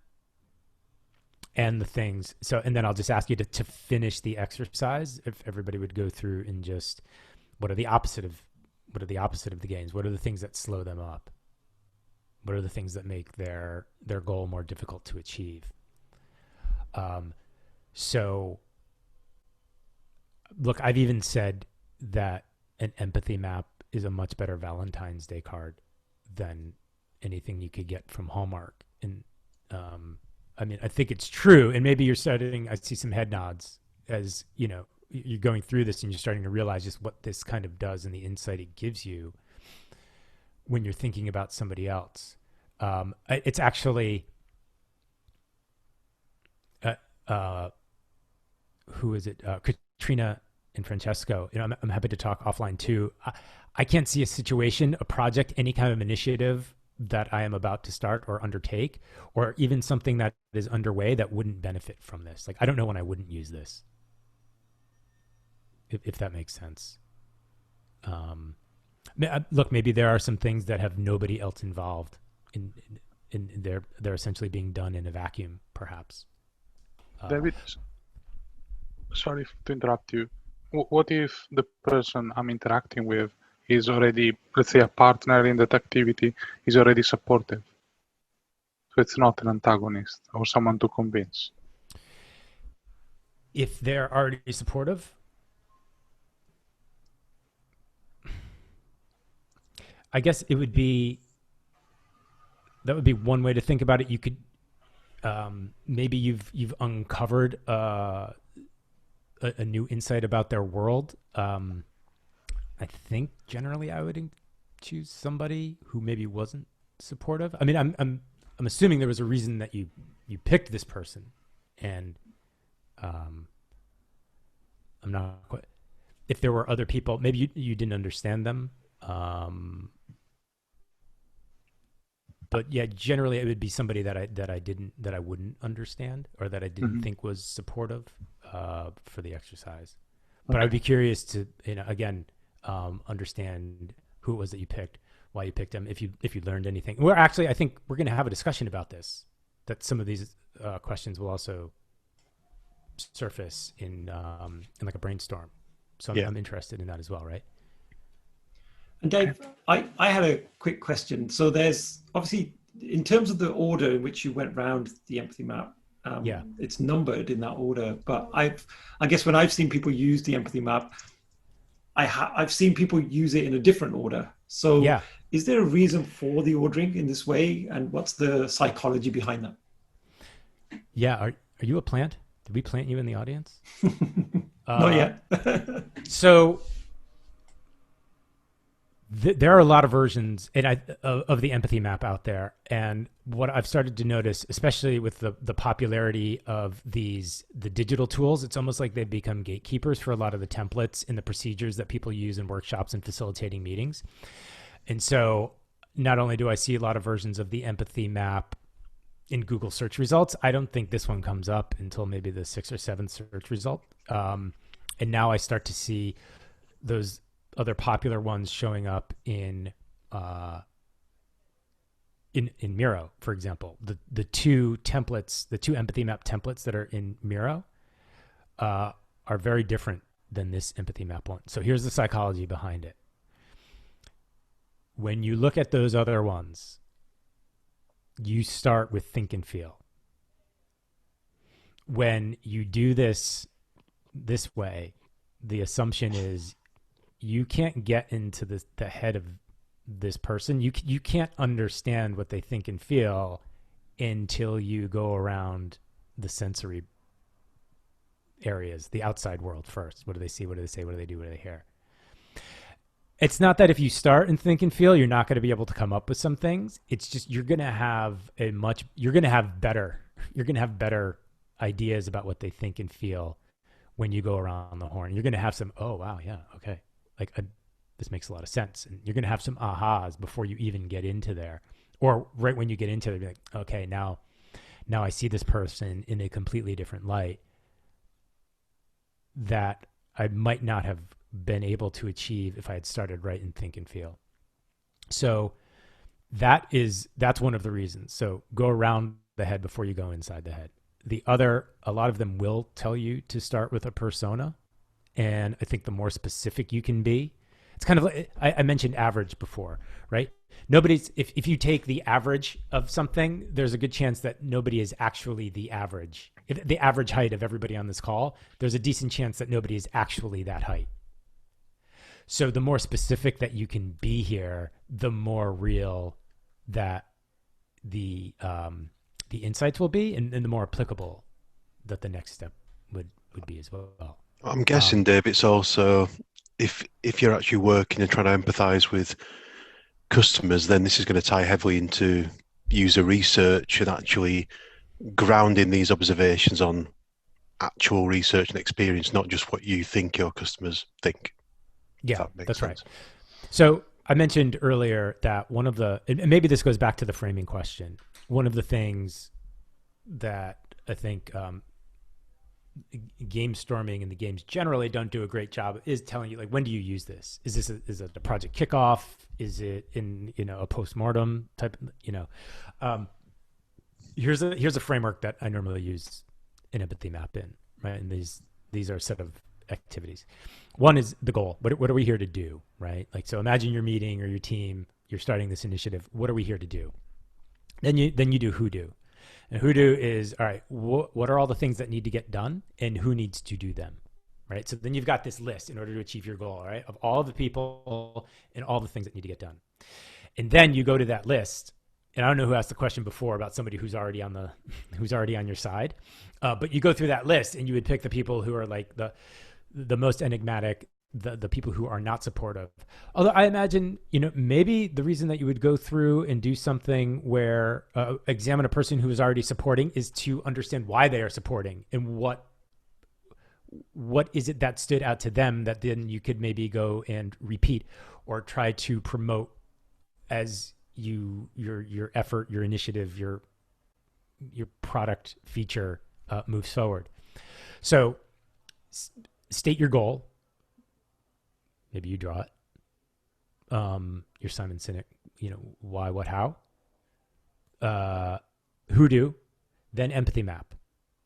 S3: and the things. So, and then I'll just ask you to finish the exercise. If everybody would go through and just, what are the opposite of the gains? What are the things that slow them up? What are the things that make their goal more difficult to achieve? So look, I've even said that an empathy map is a much better Valentine's Day card than anything you could get from Hallmark. And I mean, I think it's true, and maybe you're starting. I see some head nods as you're going through this, and you're starting to realize just what this kind of does and the insight it gives you when you're thinking about somebody else. It's actually, who is it? Katrina and Francesco. I'm happy to talk offline too. I can't see a situation, a project, any kind of initiative that I am about to start or undertake, or even something that is underway that wouldn't benefit from this. Like, I don't know when I wouldn't use this, if that makes sense. Look, maybe there are some things that have nobody else involved in they're essentially being done in a vacuum, perhaps.
S8: David, sorry to interrupt you. What if the person I'm interacting with is already, let's say, a partner in that activity, is already supportive? So it's not an antagonist or someone to convince.
S3: If they're already supportive, I guess that would be one way to think about it. You could maybe you've uncovered a new insight about their world. I think generally I would choose somebody who maybe wasn't supportive. I mean, I'm assuming there was a reason that you picked this person, and I'm not quite. If there were other people, maybe you didn't understand them. But yeah, generally it would be somebody that I wouldn't understand, or that I didn't think was supportive for the exercise. But I'd be curious to again understand who it was that you picked, why you picked them, if you learned anything. I think we're going to have a discussion about this. That some of these questions will also surface in like a brainstorm. So I'm interested in that as well, right?
S1: And Dave, I had a quick question. So there's obviously, in terms of the order in which you went round the empathy map, it's numbered in that order. But I guess when I've seen people use the empathy map, I've seen people use it in a different order. So is there a reason for the ordering in this way? And what's the psychology behind that?
S3: Yeah. Are you a plant? Did we plant you in the audience?
S1: Not yet.
S3: So there are a lot of versions of the empathy map out there. And what I've started to notice, especially with the popularity of the digital tools, it's almost like they've become gatekeepers for a lot of the templates and the procedures that people use in workshops and facilitating meetings. And so not only do I see a lot of versions of the empathy map in Google search results, I don't think this one comes up until maybe the 6th or 7th search result. And now I start to see those other popular ones showing up in Miro, for example. The two templates, the two empathy map templates that are in Miro are very different than this empathy map one. So here's the psychology behind it. When you look at those other ones, you start with think and feel. When you do this way, the assumption is you can't get into the head of this person. You can't understand what they think and feel until you go around the sensory areas, the outside world first. What do they see? What do they say? What do they do? What do they hear? It's not that if you start and think and feel, you're not going to be able to come up with some things. It's just you're going to have better ideas about what they think and feel when you go around the horn. You're going to have some, oh, wow, yeah, okay. This makes a lot of sense. And you're going to have some ahas before you even get into there. Or right when you get into it, you're like, okay, now I see this person in a completely different light that I might not have been able to achieve if I had started right in think and feel. So that's one of the reasons. So go around the head before you go inside the head. A lot of them will tell you to start with a persona. And I think the more specific you can be, it's kind of like, I mentioned average before, right? If you take the average of something, there's a good chance that nobody is actually the average. If the average height of everybody on this call, there's a decent chance that nobody is actually that height. So the more specific that you can be here, the more real that the the insights will be, and the more applicable that the next step would be as well.
S2: I'm guessing, Dave, it's also if you're actually working and trying to empathise with customers, then this is going to tie heavily into user research and actually grounding these observations on actual research and experience, not just what you think your customers think.
S3: Yeah, that's right. So I mentioned earlier that one of the, and maybe this goes back to the framing question, one of the things that I think Gamestorming and the games generally don't do a great job is telling you, like, when do you use this? Is it a project kickoff? Is it in, a postmortem type, here's a framework that I normally use an empathy map in, right? And these are a set of activities. One is the goal. What are we here to do, right? Like, so imagine your meeting or your team, you're starting this initiative. What are we here to do? Then you do who do. And who do is, all right, what are all the things that need to get done and who needs to do them, right? So then you've got this list in order to achieve your goal, right? Of all the people and all the things that need to get done. And then you go to that list, and I don't know who asked the question before about somebody who's already on your side, but you go through that list and you would pick the people who are like the most enigmatic, the people who are not supportive. Although I imagine, maybe the reason that you would go through and do something where examine a person who is already supporting is to understand why they are supporting and what is it that stood out to them that then you could maybe go and repeat or try to promote as your effort, your initiative, your product feature moves forward. So state your goal. Maybe you draw it. Your Simon Sinek, why, what, how. Who do, then empathy map.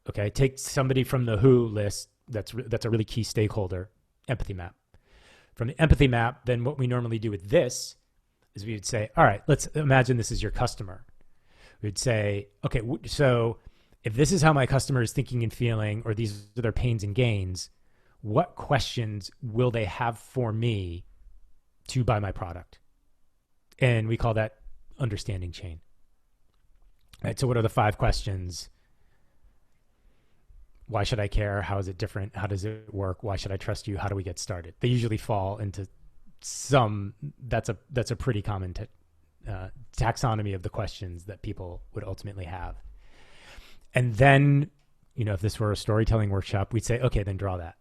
S3: Okay, take somebody from the who list. That's a really key stakeholder. Empathy map. From the empathy map, then what we normally do with this is we would say, all right, let's imagine this is your customer. We'd say, okay, so if this is how my customer is thinking and feeling, or these are their pains and gains, what questions will they have for me to buy my product? And we call that understanding chain. Right, so what are the 5 questions? Why should I care? How is it different? How does it work? Why should I trust you? How do we get started? They usually fall into that's a pretty common taxonomy of the questions that people would ultimately have. And then, if this were a storytelling workshop, we'd say, okay, then draw that.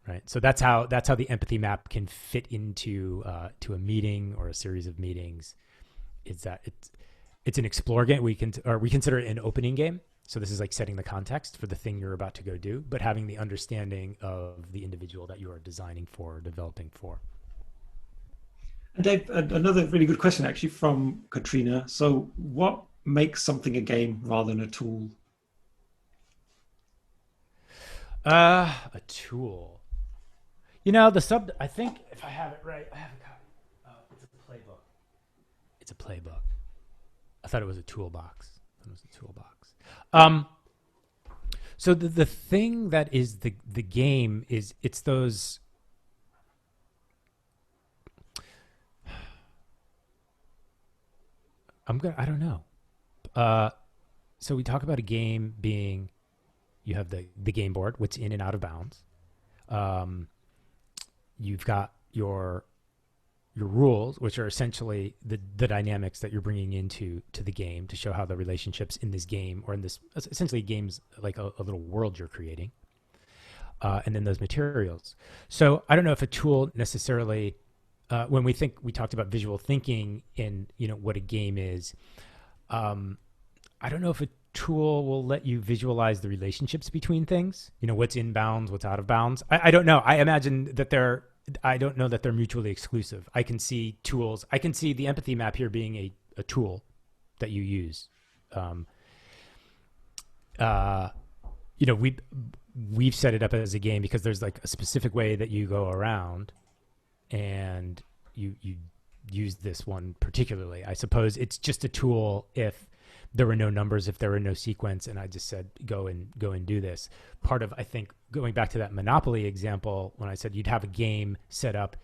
S3: Right. So that's how the empathy map can fit into to a meeting or a series of meetings. Is that it's an explore game. We consider it an opening game. So this is like setting the context for the thing you're about to go do, but having the understanding of the individual that you are designing for, developing for.
S1: And Dave, another really good question actually from Katrina. So what makes something a game rather than a tool?
S3: A tool. I think if I have it right, I have a copy. Oh, it's a playbook. It's a playbook. I thought it was a toolbox. So the thing that is the game is it's those. I don't know. So we talk about a game being, you have the game board, what's in and out of bounds. You've got your rules, which are essentially the dynamics that you're bringing into the game to show how the relationships in this game, or in this essentially games like a little world you're creating, and then those materials. So I don't know if a tool necessarily, when we talked about visual thinking in what a game is. I don't know if a tool will let you visualize the relationships between things, what's in bounds, what's out of bounds. I don't know. I imagine that I don't know that they're mutually exclusive. I can see tools. I can see the empathy map here being a tool that you use. We've set it up as a game because there's like a specific way that you go around and you use this one particularly. I suppose it's just a tool if there were no numbers, if there were no sequence, and I just said, go and do this. Part of, I think, going back to that Monopoly example, when I said you'd have a game set up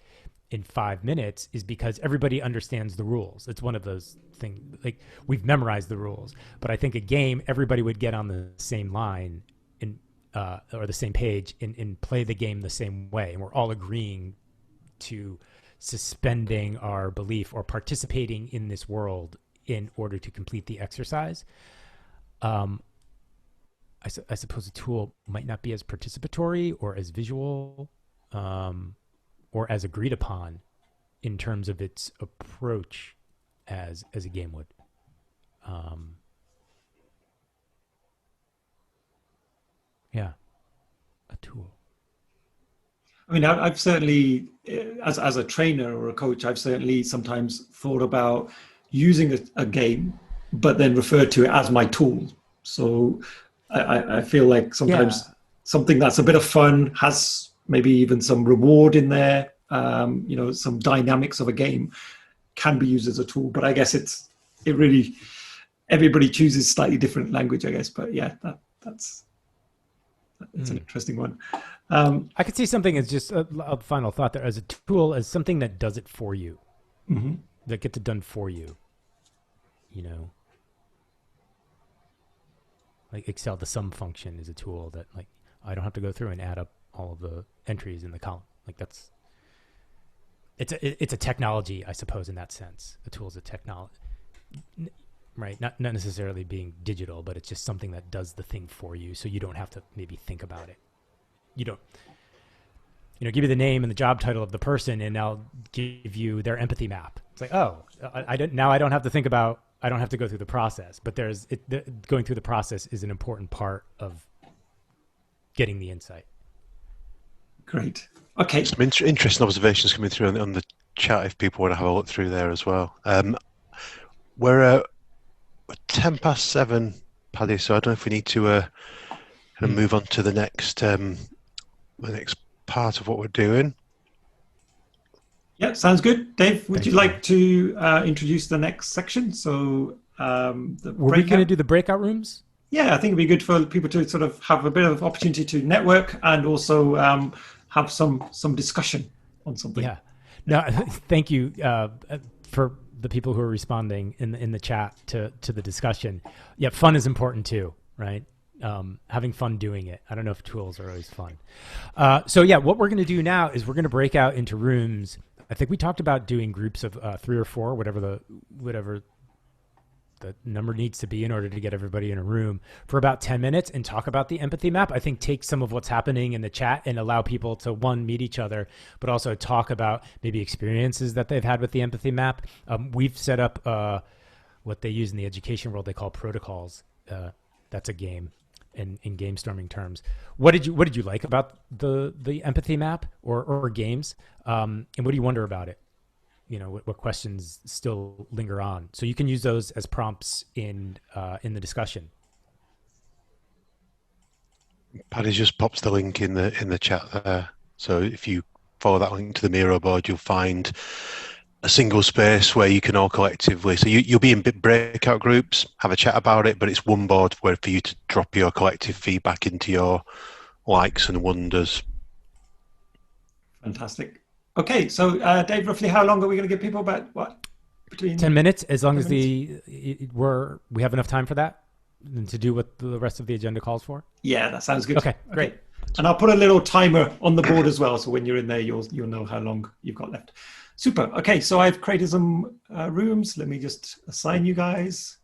S3: in 5 minutes is because everybody understands the rules. It's one of those things, like we've memorized the rules, but I think a game, everybody would get on the same line or the same page and play the game the same way. And we're all agreeing to suspending our belief or participating in this world in order to complete the exercise. I suppose a tool might not be as participatory or as visual or as agreed upon in terms of its approach as a game would. Yeah, a tool.
S1: I mean, I've certainly, as a trainer or a coach, I've certainly sometimes thought about using a game, but then refer to it as my tool. So I feel like sometimes something that's a bit of fun has maybe even some reward in there, some dynamics of a game can be used as a tool. But I guess it really, everybody chooses slightly different language, I guess. But yeah, that's an interesting one.
S3: I could see something as just a final thought there, as a tool, as something that does it for you, that gets it done for you. Like Excel, the sum function is a tool that, like, I don't have to go through and add up all of the entries in the column. Like it's a technology, I suppose, in that sense. A tool is a technology, right? Not necessarily being digital, but it's just something that does the thing for you, so you don't have to maybe think about it. You don't, give you the name and the job title of the person, and I'll give you their empathy map. It's like, oh, I don't have to think about. I don't have to go through the process, but going through the process is an important part of getting the insight.
S1: Great. Okay.
S2: Some interesting observations coming through on the chat if people want to have a look through there as well. We're 7:10, Paddy, so I don't know if we need to kind of move on to the next part of what we're doing.
S1: Yeah, sounds good. Dave, would you like to introduce the next section? So
S3: were we going to do the breakout rooms?
S1: Yeah, I think it'd be good for people to sort of have a bit of opportunity to network and also have some discussion on something.
S3: Yeah. No, thank you for the people who are responding in the chat to the discussion. Yeah, fun is important too, right? Having fun doing it. I don't know if tools are always fun. So yeah, what we're going to do now is we're going to break out into rooms. I think we talked about doing groups of 3 or 4, whatever the number needs to be in order to get everybody in a room for about 10 minutes and talk about the empathy map. I think take some of what's happening in the chat and allow people to, one, meet each other, but also talk about maybe experiences that they've had with the empathy map. We've set up what they use in the education world, they call protocols. That's a game in Gamestorming terms. What did you like about the empathy map or games? And what do you wonder about it? What questions still linger on? So you can use those as prompts in the discussion.
S2: Paddy just pops the link in the chat there. So if you follow that link to the Miro board, you'll find a single space where you can all collectively. So you'll be in breakout groups, have a chat about it, but it's one board where for you to drop your collective feedback into your likes and wonders.
S1: Fantastic. Okay, so Dave, roughly how long are we going to give people? About what? Between
S3: 10 minutes, as long as we have enough time for that and to do what the rest of the agenda calls for.
S1: Yeah, that sounds good.
S3: Okay, great.
S1: And I'll put a little timer on the board as well, so when you're in there, you'll know how long you've got left. Super. Okay, so I've created some rooms. Let me just assign you guys.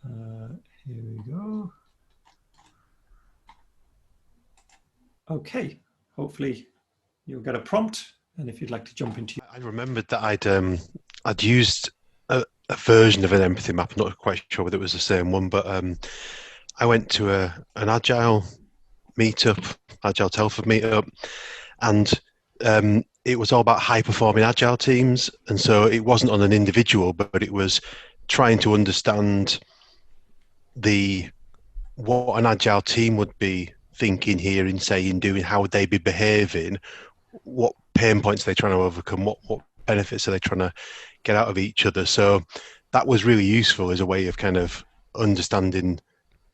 S1: Here we go. Okay, hopefully you'll get a prompt, and if you'd like to jump into.
S2: I remembered that I'd used a version of an empathy map. I'm not quite sure whether it was the same one, but I went to an agile meetup, agile Telford meetup, and it was all about high-performing agile teams, and so it wasn't on an individual, but it was trying to understand what an agile team would be thinking, hearing, saying, doing, how would they be behaving, what pain points are they trying to overcome, what benefits are they trying to get out of each other. So that was really useful as a way of kind of understanding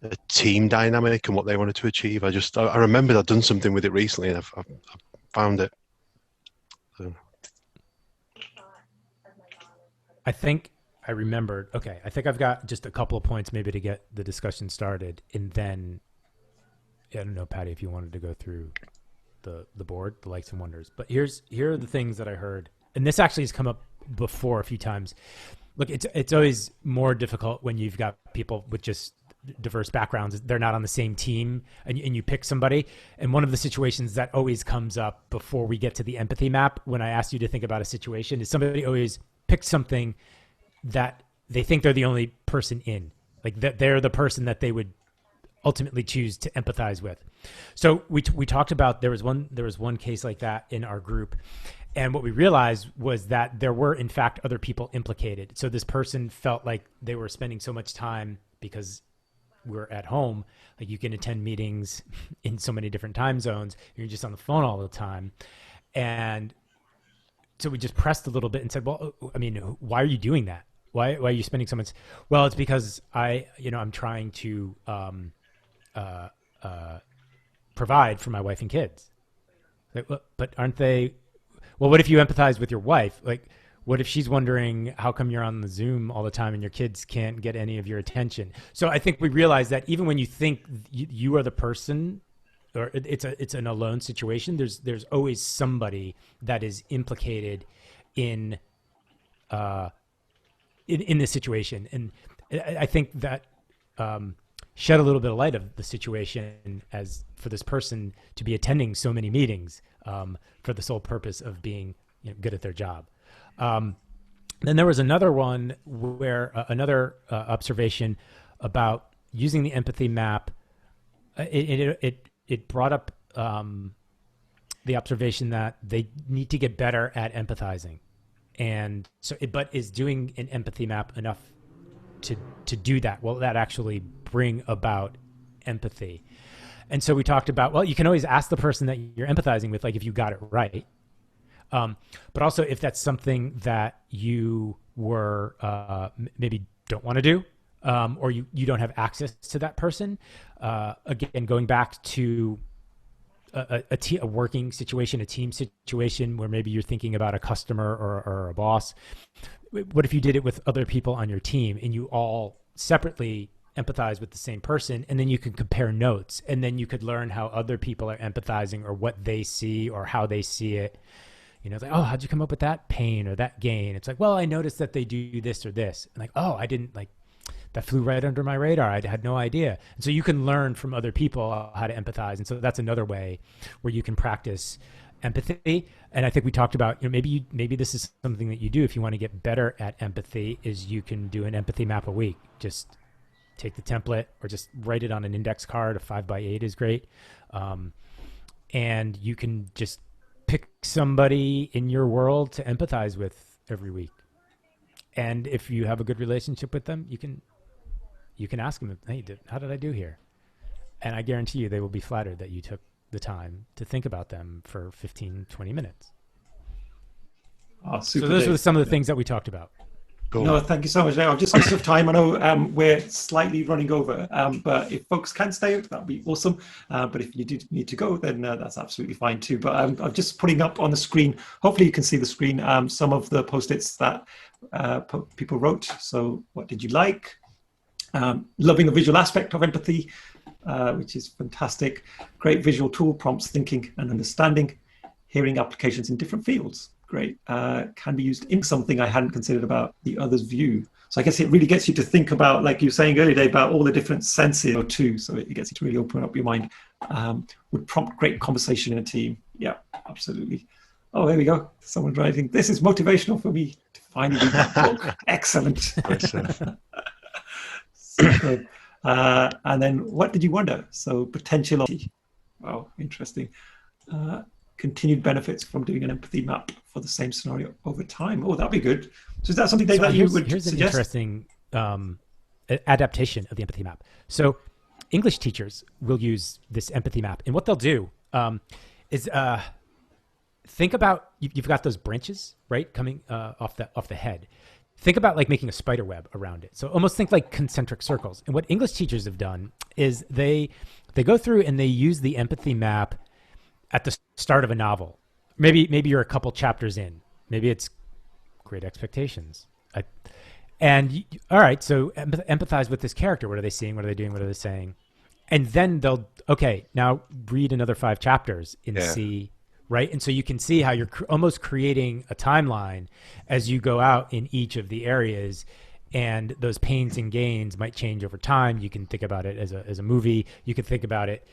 S2: a team dynamic and what they wanted to achieve. I remembered I'd done something with it recently, and I've found it. So
S3: I think I remembered. Okay, I think I've got just a couple of points maybe to get the discussion started, and then I don't know, Paddy, if you wanted to go through the board, the likes and wonders. But here are the things that I heard, and this actually has come up before a few times. Look, it's always more difficult when you've got people with just diverse backgrounds. They're not on the same team, and you pick somebody. And one of the situations that always comes up before we get to the empathy map, when I ask you to think about a situation, is somebody always picks something that they think they're the only person in, like that they're the person that they would ultimately choose to empathize with. So we talked about there was one case like that in our group, and what we realized was that there were in fact other people implicated. So this person felt like they were spending so much time because we're at home, like you can attend meetings in so many different time zones, you're just on the phone all the time. And so we just pressed a little bit and said, well, I mean, why are you doing that? Why are you spending so much? Well, it's because I'm trying to provide for my wife and kids. Like, well, but aren't they? Well, what if you empathize with your wife? Like, what if she's wondering how come you're on the Zoom all the time and your kids can't get any of your attention? So I think we realize that even when you think you are the person, or it's an alone situation, there's always somebody that is implicated in this situation. And I think that shed a little bit of light of the situation as for this person to be attending so many meetings for the sole purpose of being good at their job. Then there was another one where another observation about using the empathy map. It brought up the observation that they need to get better at empathizing, and so but is doing an empathy map enough to do that? Will that actually bring about empathy? And so we talked about, well, you can always ask the person that you're empathizing with, like if you got it right. But also if that's something that you were maybe don't want to do, or you don't have access to that person. Again, going back to a working situation, a team situation where maybe you're thinking about a customer or a boss. What if you did it with other people on your team and you all separately empathize with the same person, and then you can compare notes, and then you could learn how other people are empathizing or what they see or how they see it. It's like, oh, how'd you come up with that pain or that gain? It's like, well, I noticed that they do this or this. And like, oh, I didn't that flew right under my radar. I had no idea. And so you can learn from other people how to empathize. And so that's another way where you can practice empathy. And I think we talked about, maybe this is something that you do if you want to get better at empathy, is you can do an empathy map a week. Just take the template or just write it on an index card. A 5x8 is great. And you can just pick somebody in your world to empathize with every week. And if you have a good relationship with them, you can ask them, hey, how did I do here? And I guarantee you they will be flattered that you took the time to think about them for 15, 20 minutes.
S1: Oh,
S3: so those were some of the things that we talked about.
S2: Cool.
S1: No, thank you so much. Now, just conscious of time, I know we're slightly running over, but if folks can stay, that'd be awesome. But if you do need to go, then that's absolutely fine too. But I'm just putting up on the screen, hopefully you can see the screen, some of the post-its that people wrote. So what did you like? Loving the visual aspect of empathy, which is fantastic. Great visual tool, prompts thinking and understanding. Hearing applications in different fields. Great. Can be used in something I hadn't considered about the other's view. So I guess it really gets you to think about, like you were saying earlier, Dave, about all the different senses or two. So it gets you to really open up your mind. Would prompt great conversation in a team. Yeah, absolutely. Oh, there we go. Someone writing, this is motivational for me to finally read that book. Excellent. So, and then what did you wonder? So potential. Wow, interesting. Continued benefits from doing an empathy map for the same scenario over time. Oh, that'd be good. So is that something that you would
S3: here's
S1: suggest?
S3: An interesting adaptation of the empathy map. So English teachers will use this empathy map, and what they'll do is think about, you've got those branches, right, coming off the head. Think about like making a spider web around it. So almost think like concentric circles. And what English teachers have done is they go through and they use the empathy map at the start of a novel. Maybe you're a couple chapters in. Maybe it's Great Expectations. All right, so empathize with this character. What are they seeing? What are they doing? What are they saying? And then now read another 5 chapters and see, right? And so you can see how you're almost creating a timeline as you go out in each of the areas, and those pains and gains might change over time. You can think about it as a movie. You can think about it.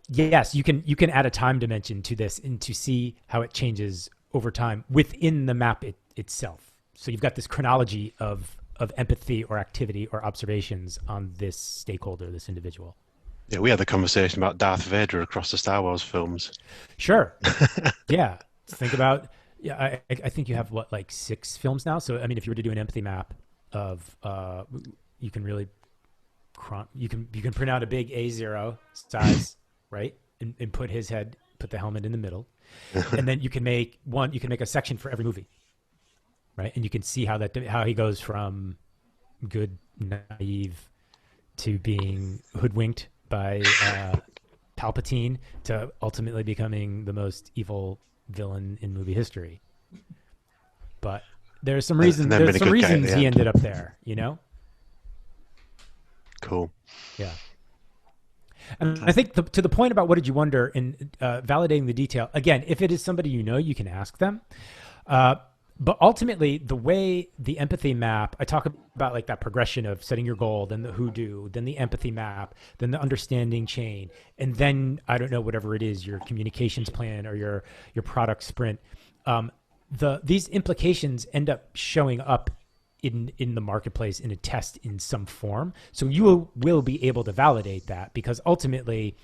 S3: Yes, you can add a time dimension to this and to see how it changes over time within the map itself. So you've got this chronology of empathy or activity or observations on this stakeholder, this individual.
S2: Yeah, we had the conversation about Darth Vader across the Star Wars films.
S3: Sure. Yeah. Think about, I think you have like 6 films now. So, I mean, if you were to do an empathy map of, you can really, you can print out a big A0 size, right? And put the helmet in the middle. And then you can make a section for every movie. Right, and you can see how he goes from good, naive, to being hoodwinked by Palpatine to ultimately becoming the most evil villain in movie history. But there's some reasons. He ended up there. You know.
S2: Cool.
S3: Yeah. And I think to the point about what did you wonder in validating the detail. Again, if it is somebody you know, you can ask them. But ultimately, the way the empathy map, I talk about like that progression of setting your goal, then the who-do, then the empathy map, then the understanding chain, and then, I don't know, whatever it is, your communications plan or your product sprint. These implications end up showing up in the marketplace in a test in some form. So you will be able to validate that, because ultimately,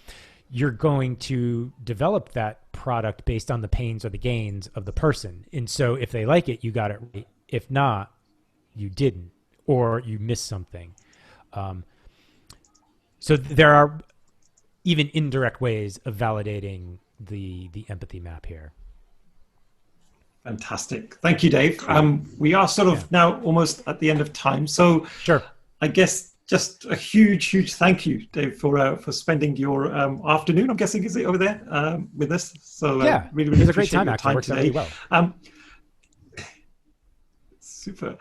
S3: you're going to develop that product based on the pains or the gains of the person. And so if they like it, you got it right. If not, you didn't, or you missed something. So there are even indirect ways of validating the empathy map here.
S1: Fantastic. Thank you, Dave. We are sort of now almost at the end of time. So
S3: sure.
S1: I guess just a huge thank you, Dave, for spending your afternoon, I'm guessing, is it over there with us? So really
S3: it was a great time, actually. Worked out really well.
S1: Super.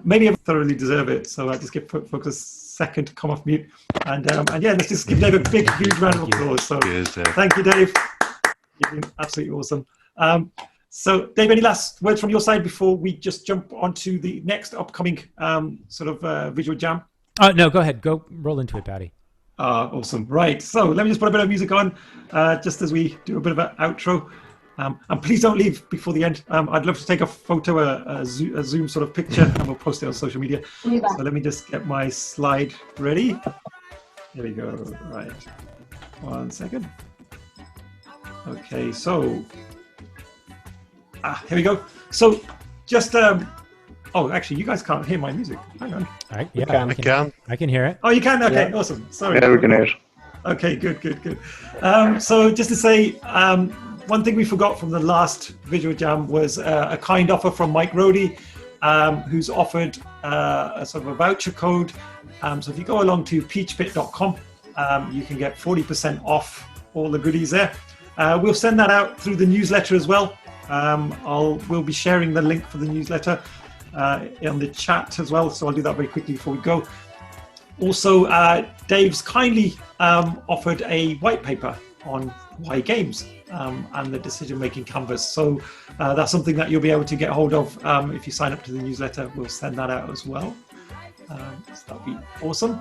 S1: Many of them thoroughly deserve it. So I just give folks a second to come off mute. And yeah, let's just give Dave a big, huge round of applause. So thank you, Dave. You've been absolutely awesome. So, Dave, any last words from your side before we just jump onto the next upcoming visual jam?
S3: No, go ahead. Go roll into it, Paddy.
S1: Awesome. Right. So let me just put a bit of music on just as we do a bit of an outro. And please don't leave before the end. I'd love to take a photo, a Zoom sort of picture, and we'll post it on social media. So let me just get my slide ready. Here we go. Right. 1 second. Okay. So here we go. So just oh, actually, you guys can't hear my music. Hang on.
S3: All right. Yeah, I can hear it.
S1: Oh, you can? Okay, awesome. Sorry.
S5: Yeah, we can hear it.
S1: Okay, good. So just to say, one thing we forgot from the last visual jam was a kind offer from Mike Rohde, who's offered a sort of a voucher code. So if you go along to peachpit.com, you can get 40% off all the goodies there. We'll send that out through the newsletter as well. We'll be sharing the link for the newsletter on the chat as well, so I'll do that very quickly before we go. Also, Dave's kindly offered a white paper on why games and the decision-making canvas. So that's something that you'll be able to get hold of if you sign up to the newsletter. We'll send that out as well. So that'll be awesome.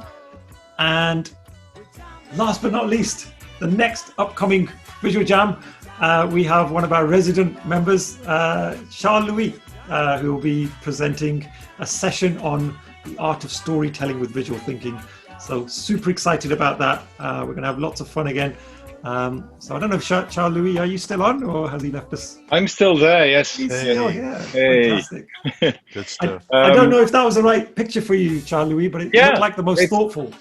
S1: And last but not least, the next upcoming visual jam, we have one of our resident members, Charles Louis, who will be presenting a session on the art of storytelling with visual thinking. So super excited about that. We're going to have lots of fun again. So I don't know if Charles Louis, are you still on, or has he left us?
S4: I'm still there, yes.
S1: He's still here. Fantastic.
S2: Good stuff.
S1: I don't know if that was the right picture for you, Charles Louis, but it looked like the most thoughtful.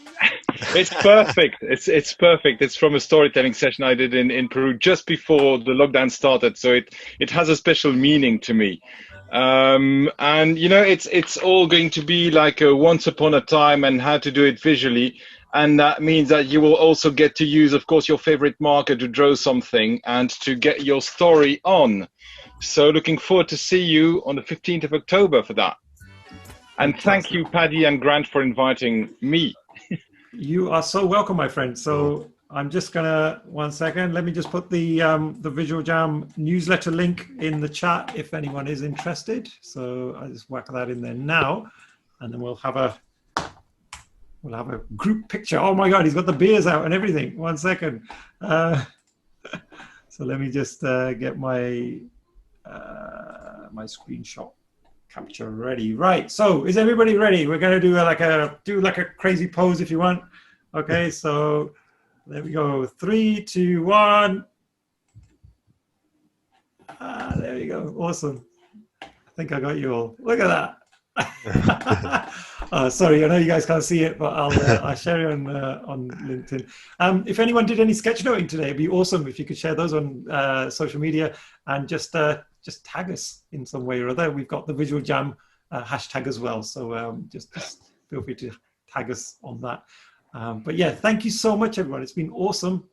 S4: It's perfect. It's perfect. It's from a storytelling session I did in Peru just before the lockdown started. So it has a special meaning to me. And you know, it's all going to be like a once upon a time and how to do it visually. And that means that you will also get to use, of course, your favorite marker to draw something and to get your story on. So looking forward to see you on the 15th of October for that. And thank you, Paddy and Grant, for inviting me.
S1: You are so welcome, my friend. So I'm just gonna, 1 second, let me just put the Visual Jam newsletter link in the chat if anyone is interested. So I just whack that in there now, and then we'll have a group picture. Oh my God, he's got the beers out and everything. 1 second. So let me just get my my screenshot capture ready. Right. So is everybody ready? We're going to do like a crazy pose if you want. Okay. So there we go. 3, 2, 1. There you go. Awesome. I think I got you all. Look at that. Sorry, I know you guys can't see it, but I'll share it on LinkedIn. If anyone did any sketchnoting today, it'd be awesome if you could share those on social media and just tag us in some way or other. We've got the Visual Jam hashtag as well, so just feel free to tag us on that. But yeah, thank you so much, everyone. It's been awesome.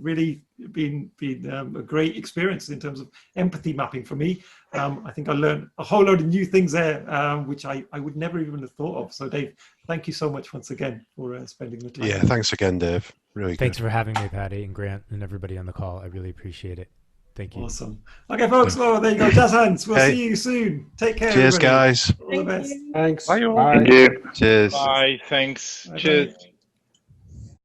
S1: Really been a great experience in terms of empathy mapping for me. I think I learned a whole load of new things there, which I would never even have thought of. So Dave, thank you so much once again for spending the time.
S2: Yeah, thanks again, Dave. Really good.
S3: Thanks for having me, Paddy and Grant and everybody on the call. I really appreciate it. Thank you.
S1: Awesome. Okay, folks. Well, there you go. Jazz hands. We'll see you soon. Take care.
S2: Cheers,
S1: everybody.
S2: guys.
S1: All the best.
S5: Thanks.
S8: Bye.
S5: Bye.
S2: Cheers.
S4: Bye. Thanks.
S1: Bye-bye.
S4: Cheers.